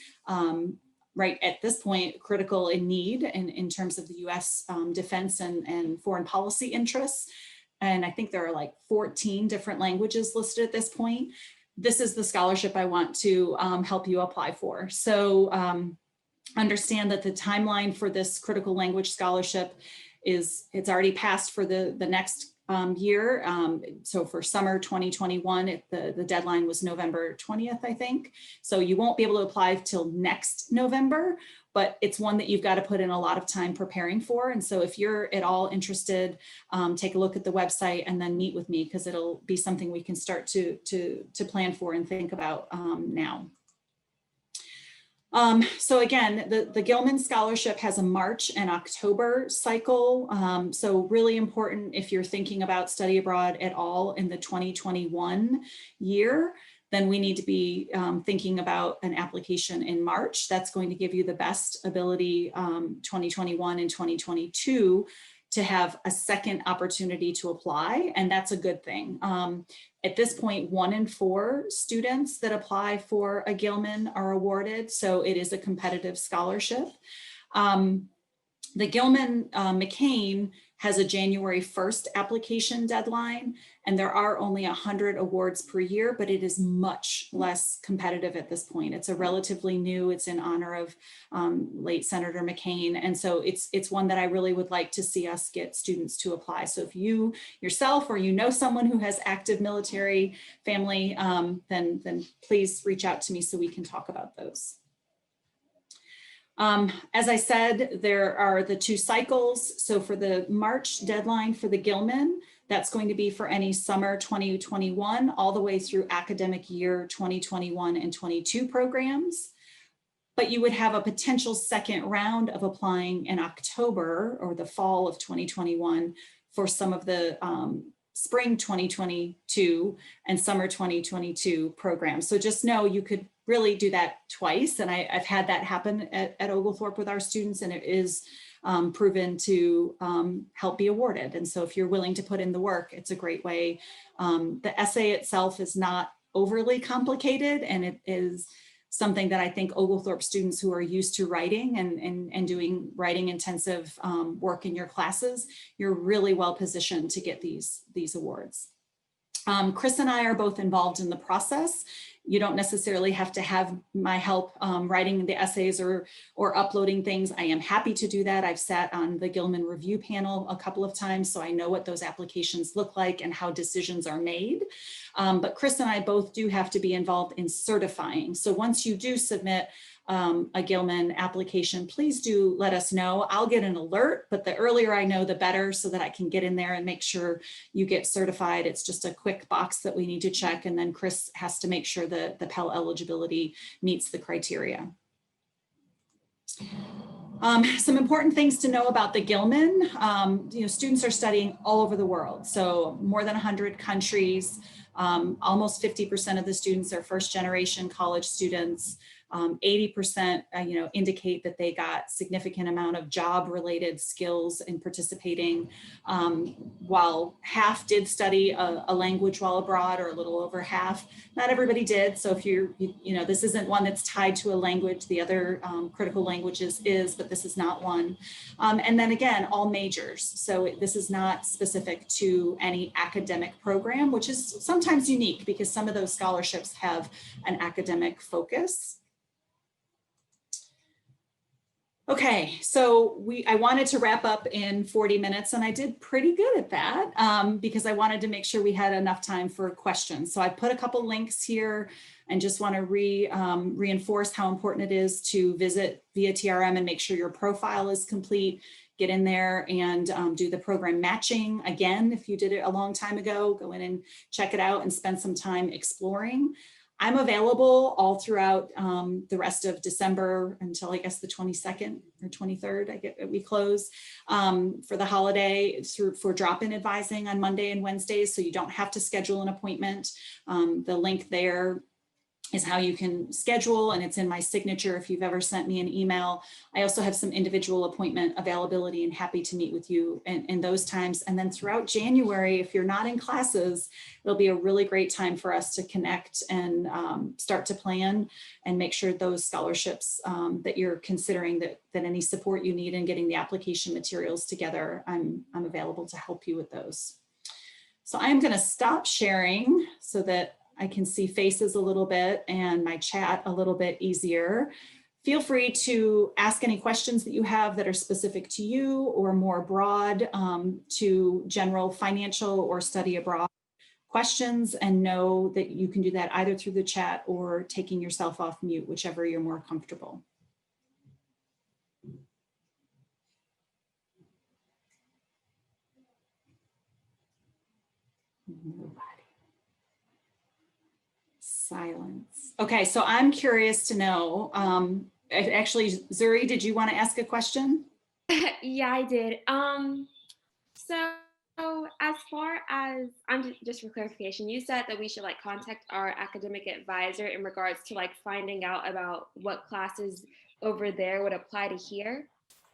right at this point critical in need in terms of the US defense and foreign policy interests, and I think there are like 14 different languages listed at this point, this is the scholarship I want to help you apply for. So understand that the timeline for this critical language scholarship it's already passed for the next year. So for summer 2021, the deadline was November 20th, I think. So you won't be able to apply till next November, but it's one that you've got to put in a lot of time preparing for. And so if you're at all interested, take a look at the website and then meet with me, because it'll be something we can start to plan for and think about now. So again, the Gilman Scholarship has a March and October cycle. So really important if you're thinking about study abroad at all in the 2021 year, then we need to be thinking about an application in March. That's going to give you the best ability 2021 and 2022 to have a second opportunity to apply, and that's a good thing. At this point, 1 in 4 students that apply for a Gilman are awarded, so it is a competitive scholarship. The Gilman McCain has a January 1st application deadline, and there are only 100 awards per year, but it is much less competitive at this point. It's a relatively new, it's in honor of late Senator McCain. And so it's one that I really would like to see us get students to apply. So if you yourself or you know someone who has active military family, then please reach out to me so we can talk about those. As I said, there are the 2 cycles. So for the March deadline for the Gilman, that's going to be for any summer 2021 all the way through academic year 2021 and 22 programs. But you would have a potential second round of applying in October or the fall of 2021 for some of the spring 2022 and summer 2022 programs. So just know you could really do that twice. And I've had that happen at Oglethorpe with our students, and it is proven to help be awarded. And so if you're willing to put in the work, it's a great way. The essay itself is not overly complicated, and it is something that I think Oglethorpe students who are used to writing and doing writing intensive work in your classes, you're really well positioned to get these awards. Chris and I are both involved in the process. You don't necessarily have to have my help writing the essays or uploading things. I am happy to do that. I've sat on the Gilman review panel a couple of times, so I know what those applications look like and how decisions are made. But Chris and I both do have to be involved in certifying. So once you do submit a Gilman application, please do let us know. I'll get an alert, but the earlier I know, the better, so that I can get in there and make sure you get certified. It's just a quick box that we need to check, and then Chris has to make sure that the Pell eligibility meets the criteria. Some important things to know about the Gilman. Students are studying all over the world, so more than 100 countries. Almost 50% of the students are first generation college students. 80% indicate that they got significant amount of job related skills in participating, while half did study a language while abroad, or a little over half. Not everybody did. So if this isn't one that's tied to a language, the other critical languages is, but this is not one. And then again, all majors. So this is not specific to any academic program, which is sometimes unique because some of those scholarships have an academic focus. Okay, so I wanted to wrap up in 40 minutes, and I did pretty good at that because I wanted to make sure we had enough time for questions. So I put a couple links here and just want to reinforce how important it is to visit via TRM and make sure your profile is complete. Get in there and do the program matching. Again, if you did it a long time ago, go in and check it out and spend some time exploring. I'm available all throughout the rest of December until I guess the 22nd or 23rd. We close for the holiday for drop-in advising on Monday and Wednesdays, so you don't have to schedule an appointment. The link there is how you can schedule, and it's in my signature if you've ever sent me an email. I also have some individual appointment availability and happy to meet with you in those times. And then throughout January, if you're not in classes, it'll be a really great time for us to connect and start to plan and make sure those scholarships that you're considering, that any support you need in getting the application materials together, I'm available to help you with those. So I'm going to stop sharing so that I can see faces a little bit and my chat a little bit easier. Feel free to ask any questions that you have that are specific to you or more broad to general financial or study abroad questions, and know that you can do that either through the chat or taking yourself off mute, whichever you're more comfortable. Nobody. Silence. Okay, so I'm curious to know, actually, Zuri, did you want to ask a question? Yeah, I did. So as far as just for clarification, you said that we should like contact our academic advisor in regards to like finding out about what classes over there would apply to here,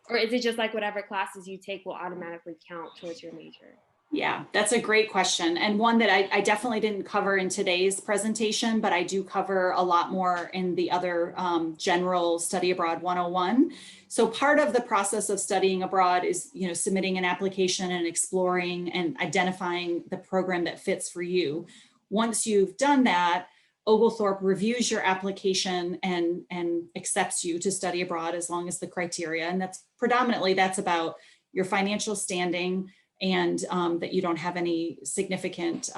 or is it just like whatever classes you take will automatically count towards your major? Yeah, that's a great question, and one that I definitely didn't cover in today's presentation, but I do cover a lot more in the other general Study Abroad 101. So part of the process of studying abroad is, submitting an application and exploring and identifying the program that fits for you. Once you've done that, Oglethorpe reviews your application and accepts you to study abroad as long as the criteria, and that's about your financial standing, and that you don't have any significant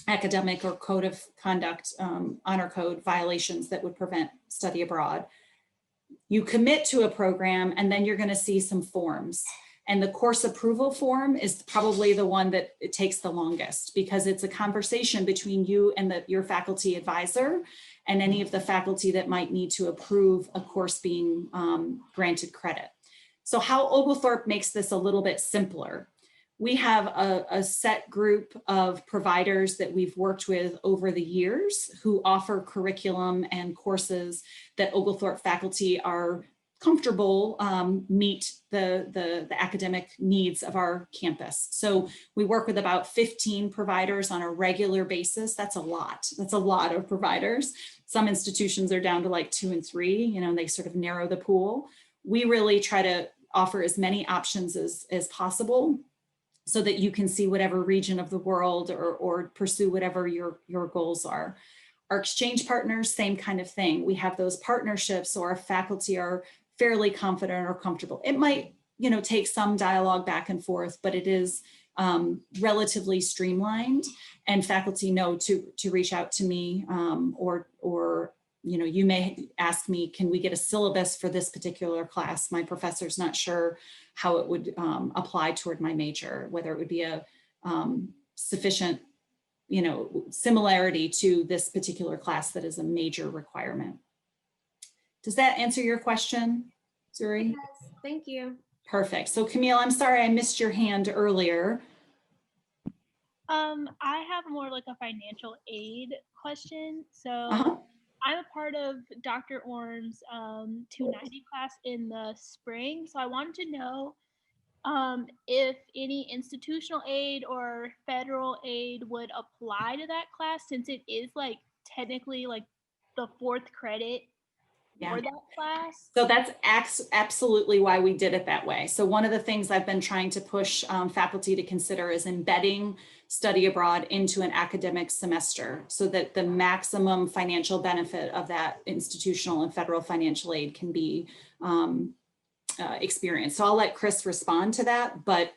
academic or code of conduct, honor code violations that would prevent study abroad. You commit to a program, and then you're going to see some forms. And the course approval form is probably the one that it takes the longest, because it's a conversation between you and your faculty advisor and any of the faculty that might need to approve a course being granted credit. So how Oglethorpe makes this a little bit simpler: we have a set group of providers that we've worked with over the years who offer curriculum and courses that Oglethorpe faculty are comfortable meet the academic needs of our campus. So we work with about 15 providers on a regular basis. That's a lot. That's a lot of providers. Some institutions are down to like 2 and 3, they sort of narrow the pool. We really try to offer as many options as possible, so that you can see whatever region of the world or pursue whatever your goals are. Our exchange partners, same kind of thing. We have those partnerships, so our faculty are fairly confident or comfortable. It might, take some dialogue back and forth, but it is relatively streamlined, and faculty know to reach out to me, or you may ask me, can we get a syllabus for this particular class? My professor's not sure how it would apply toward my major, whether it would be a sufficient, similarity to this particular class that is a major requirement. Does that answer your question, Zuri? Yes, thank you. Perfect. So Camille, I'm sorry I missed your hand earlier. I have more like a financial aid question. So I'm a part of Dr. Orm's 290 class in the spring. So I wanted to know if any institutional aid or federal aid would apply to that class, since it is like technically like the 4th credit for that class. So that's absolutely why we did it that way. So one of the things I've been trying to push faculty to consider is embedding study abroad into an academic semester, so that the maximum financial benefit of that institutional and federal financial aid can be experienced. So I'll let Chris respond to that, but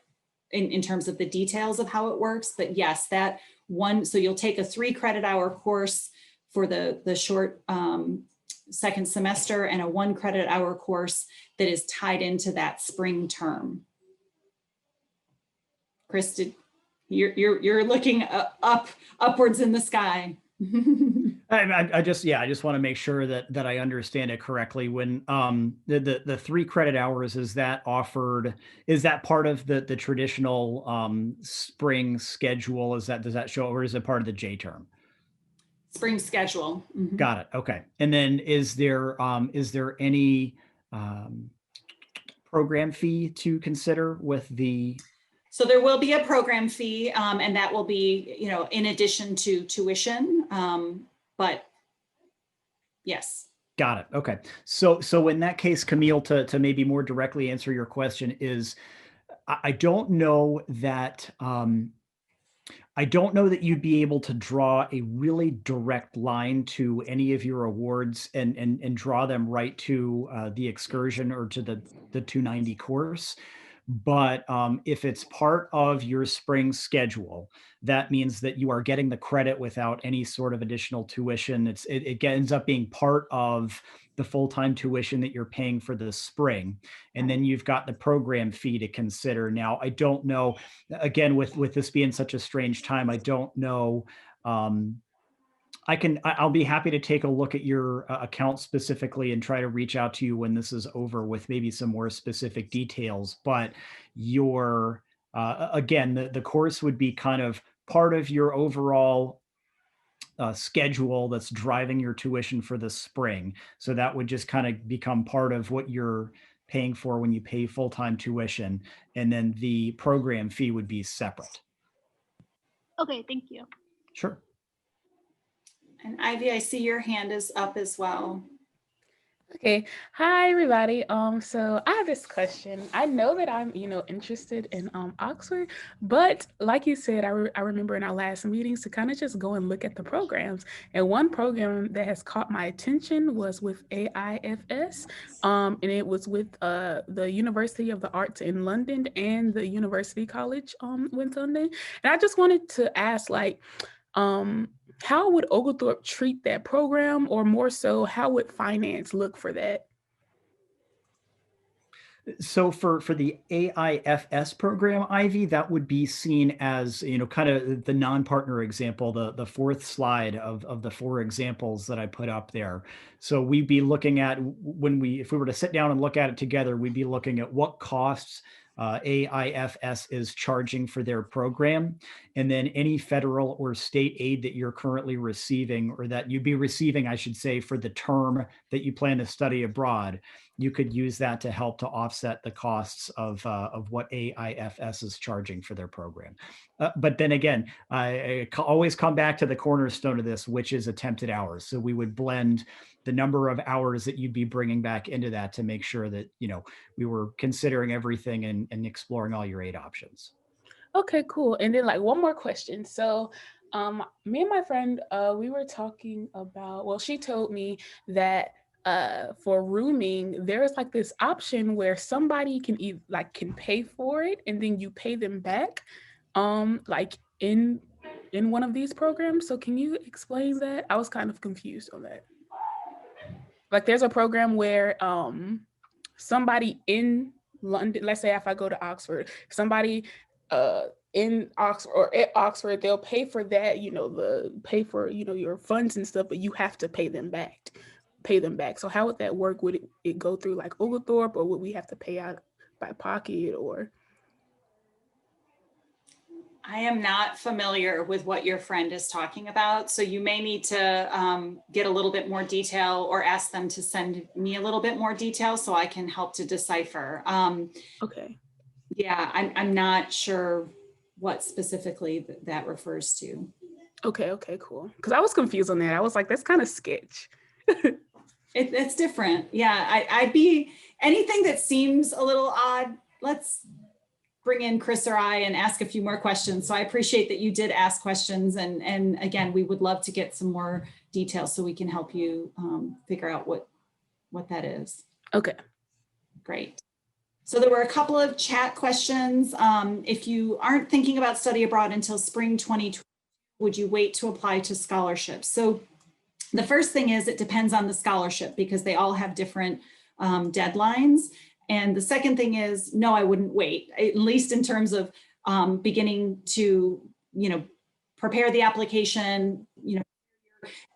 in terms of the details of how it works. But yes, that one, so you'll take a 3 credit hour course for the short second semester, and a 1 credit hour course that is tied into that spring term. Chris, you're looking upwards in the sky. I just want to make sure that I understand it correctly. When the 3 credit hours, is that part of the traditional spring schedule? Does that show, or is it part of the J term? Spring schedule. Mm-hmm. Got it. Okay. And then is there any program fee to consider with the? So there will be a program fee, and that will be, in addition to tuition, but yes. Got it. Okay. So in that case, Camille, to maybe more directly answer your question is, I don't know that I don't know that you'd be able to draw a really direct line to any of your awards and draw them right to the excursion or to the 290 course. But if it's part of your spring schedule, that means that you are getting the credit without any sort of additional tuition. It ends up being part of the full-time tuition that you're paying for the spring. And then you've got the program fee to consider. Now, I don't know, again, with this being such a strange time, I don't know. I'll be happy to take a look at your account specifically and try to reach out to you when this is over with maybe some more specific details. But your, again, the course would be kind of part of your overall schedule that's driving your tuition for the spring. So that would just kind of become part of what you're paying for when you pay full-time tuition. And then the program fee would be separate. Okay, thank you. Sure. And Ivy, I see your hand is up as well. Okay. Hi, everybody. So I have this question. I know that I'm, interested in Oxford, but like you said, I remember in our last meetings to kind of just go and look at the programs. And one program that has caught my attention was with AIFS, and it was with the University of the Arts in London and the University College in London. And I just wanted to ask, how would Oglethorpe treat that program, or more so, how would finance look for that? So for the AIFS program, Ivy, that would be seen as, kind of the non-partner example, the fourth slide of the 4 examples that I put up there. So we'd be looking at if we were to sit down and look at it together, we'd be looking at what costs AIFS is charging for their program, and then any federal or state aid that you're currently receiving, or that you'd be receiving, I should say, for the term that you plan to study abroad. You could use that to help to offset the costs of what AIFS is charging for their program. But then again, I always come back to the cornerstone of this, which is attempted hours. So we would blend the number of hours that you'd be bringing back into that to make sure that, we were considering everything and exploring all your aid options. Okay, cool. And then one more question. So me and my friend, we were talking about, well, she told me that for rooming, there is this option where somebody can can pay for it and then you pay them back, in one of these programs. So can you explain that? I was kind of confused on that. There's a program where somebody in London, let's say if I go to Oxford, somebody in Oxford or at Oxford, they'll pay for that, pay for, your funds and stuff, but you have to pay them back. So how would that work? Would it go through Oglethorpe, or would we have to pay out by pocket, or? I am not familiar with what your friend is talking about, so you may need to get a little bit more detail or ask them to send me a little bit more detail so I can help to decipher. Okay. Yeah, I'm not sure what specifically that refers to. Okay, cool. Because I was confused on that. I was like, that's kind of sketch. It's different. Yeah, I'd be, anything that seems a little odd, let's bring in Chris or I and ask a few more questions. So I appreciate that you did ask questions. And again, we would love to get some more details so we can help you figure out what that is. Okay. Great. So there were a couple of chat questions. If you aren't thinking about study abroad until spring 2020, would you wait to apply to scholarships? So the first thing is it depends on the scholarship because they all have different deadlines. And the second thing is, no, I wouldn't wait, at least in terms of beginning to, prepare the application,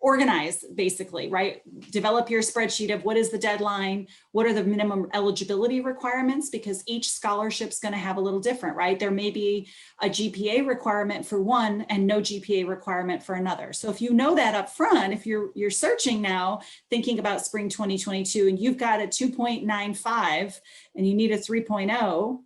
organize basically, right? Develop your spreadsheet of what is the deadline, what are the minimum eligibility requirements, because each scholarship is going to have a little different, right? There may be a GPA requirement for one and no GPA requirement for another. So if you know that up front, if you're searching now, thinking about spring 2022, and you've got a 2.95 and you need a 3.0,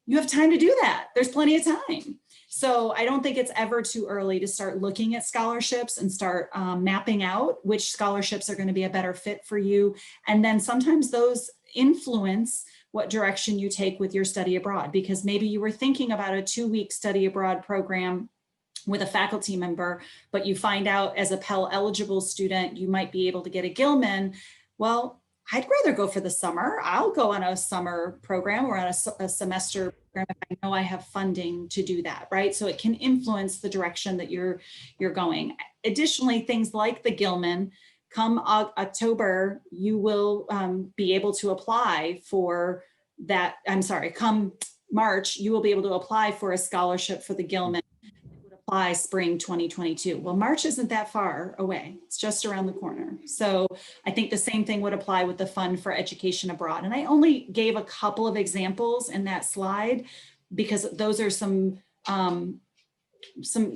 you have time to do that. There's plenty of time. So I don't think it's ever too early to start looking at scholarships and start mapping out which scholarships are going to be a better fit for you. And then sometimes those influence what direction you take with your study abroad, because maybe you were thinking about a 2-week study abroad program with a faculty member, but you find out as a Pell eligible student, you might be able to get a Gilman. Well, I'd rather go for the summer. I'll go on a summer program or on a semester program if I know I have funding to do that, right? So it can influence the direction that you're going. Additionally, things like the Gilman, come October, you will be able to apply for that. I'm sorry, come March, you will be able to apply for a scholarship for the Gilman. Apply spring 2022. Well, March isn't that far away. It's just around the corner. So I think the same thing would apply with the Fund for Education Abroad. And I only gave a couple of examples in that slide because those are some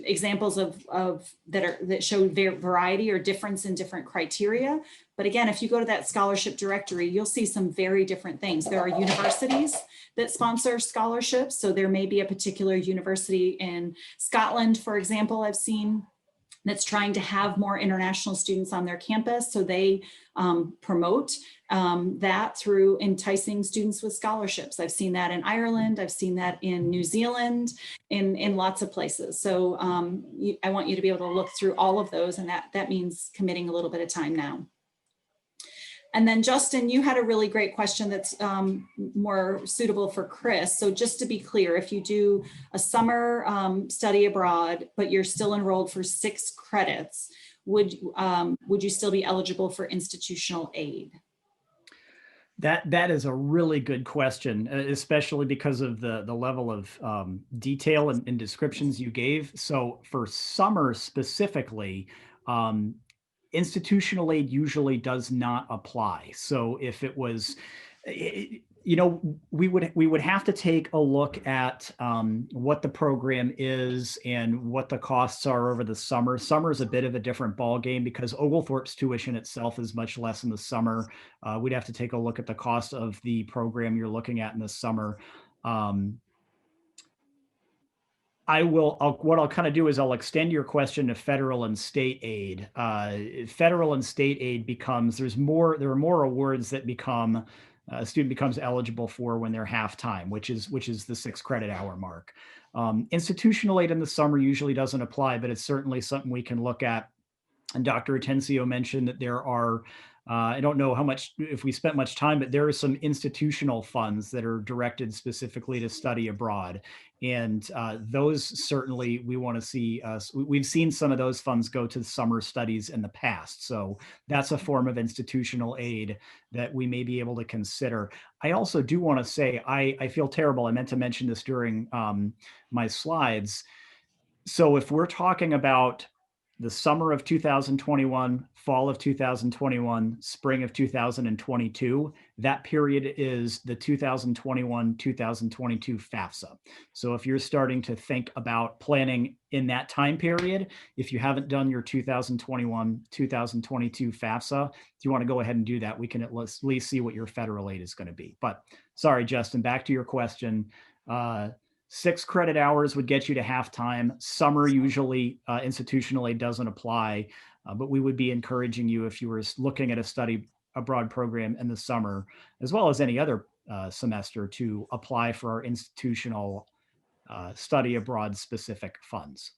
examples that show variety or difference in different criteria. But again, if you go to that scholarship directory, you'll see some very different things. There are universities that sponsor scholarships. So there may be a particular university in Scotland, for example, I've seen, that's trying to have more international students on their campus. So they promote that through enticing students with scholarships. I've seen that in Ireland. I've seen that in New Zealand, in lots of places. So I want you to be able to look through all of those, and that means committing a little bit of time now. And then Justin, you had a really great question that's more suitable for Chris. So just to be clear, if you do a summer study abroad, but you're still enrolled for 6 credits, would you still be eligible for institutional aid? That is a really good question, especially because of the level of detail and descriptions you gave. So for summer specifically, institutional aid usually does not apply. So if it was, you know, we would have to take a look at what the program is and what the costs are over the summer. Summer is a bit of a different ball game because Oglethorpe's tuition itself is much less in the summer. We'd have to take a look at the cost of the program you're looking at in the summer. What I'll kind of do is I'll extend your question to federal and state aid. Federal and state aid there are more awards that a student becomes eligible for when they're half-time, which is the 6 credit hour mark. Institutional aid in the summer usually doesn't apply, but it's certainly something we can look at. And Dr. Atencio mentioned that there are, I don't know if we spent much time, but there are some institutional funds that are directed specifically to study abroad. And those certainly we want to see, we've seen some of those funds go to summer studies in the past. So that's a form of institutional aid that we may be able to consider. I also do want to say, I feel terrible. I meant to mention this during my slides. So if we're talking about the summer of 2021, fall of 2021, spring of 2022, that period is the 2021-2022 FAFSA. So if you're starting to think about planning in that time period, if you haven't done your 2021-2022 FAFSA, if you want to go ahead and do that, we can at least see what your federal aid is going to be. But sorry, Justin, back to your question. 6 credit hours would get you to half-time. Summer usually institutional aid doesn't apply, but we would be encouraging you if you were looking at a study abroad program in the summer, as well as any other semester, to apply for our institutional study abroad specific funds.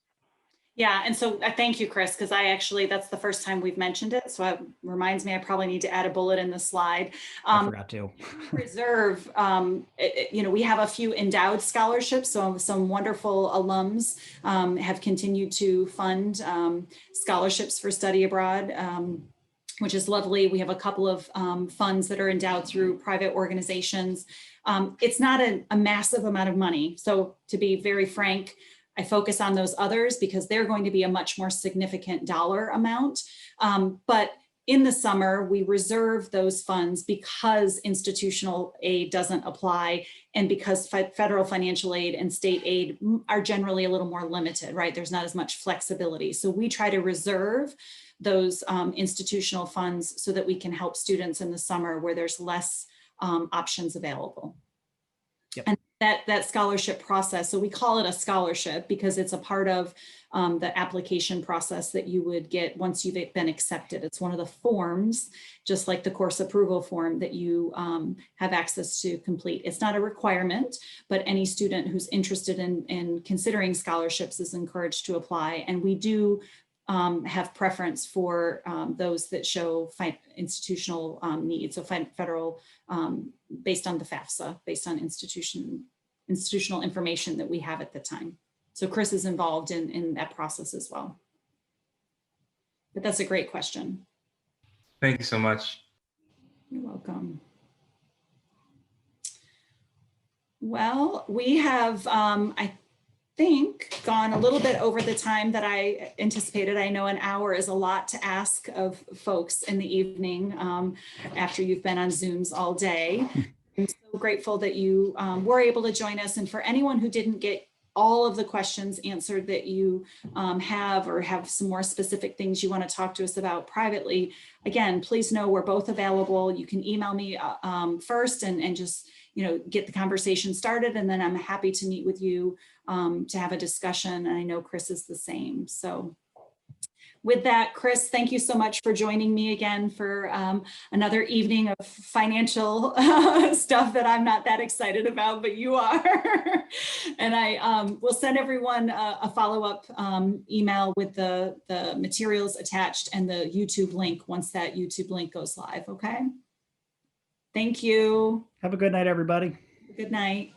Yeah, and so thank you, Chris, because that's the first time we've mentioned it. So it reminds me I probably need to add a bullet in the slide. I forgot to. Reserve, we have a few endowed scholarships. So some wonderful alums have continued to fund scholarships for study abroad, which is lovely. We have a couple of funds that are endowed through private organizations. It's not a massive amount of money. So to be very frank, I focus on those others because they're going to be a much more significant dollar amount. But in the summer, we reserve those funds because institutional aid doesn't apply and because federal financial aid and state aid are generally a little more limited, right? There's not as much flexibility. So we try to reserve those institutional funds so that we can help students in the summer where there's less options available. Yep. And that scholarship process. So we call it a scholarship because it's a part of the application process that you would get once you've been accepted. It's one of the forms, just like the course approval form, that you have access to complete. It's not a requirement, but any student who's interested in considering scholarships is encouraged to apply. And we do have preference for those that show institutional needs, so federal, based on the FAFSA, based on institutional information that we have at the time. So Chris is involved in that process as well. But that's a great question. Thank you so much. You're welcome. Well, we have, I think, gone a little bit over the time that I anticipated. I know an hour is a lot to ask of folks in the evening after you've been on Zooms all day. I'm so grateful that you were able to join us. And for anyone who didn't get all of the questions answered that you have some more specific things you want to talk to us about privately, again, please know we're both available. You can email me first and just get the conversation started, and then I'm happy to meet with you to have a discussion. And I know Chris is the same. So with that, Chris, thank you so much for joining me again for another evening of financial stuff that I'm not that excited about, but you are. And I will send everyone a follow-up email with the materials attached and the YouTube link once that YouTube link goes live, okay? Thank you. Have a good night, everybody. Good night.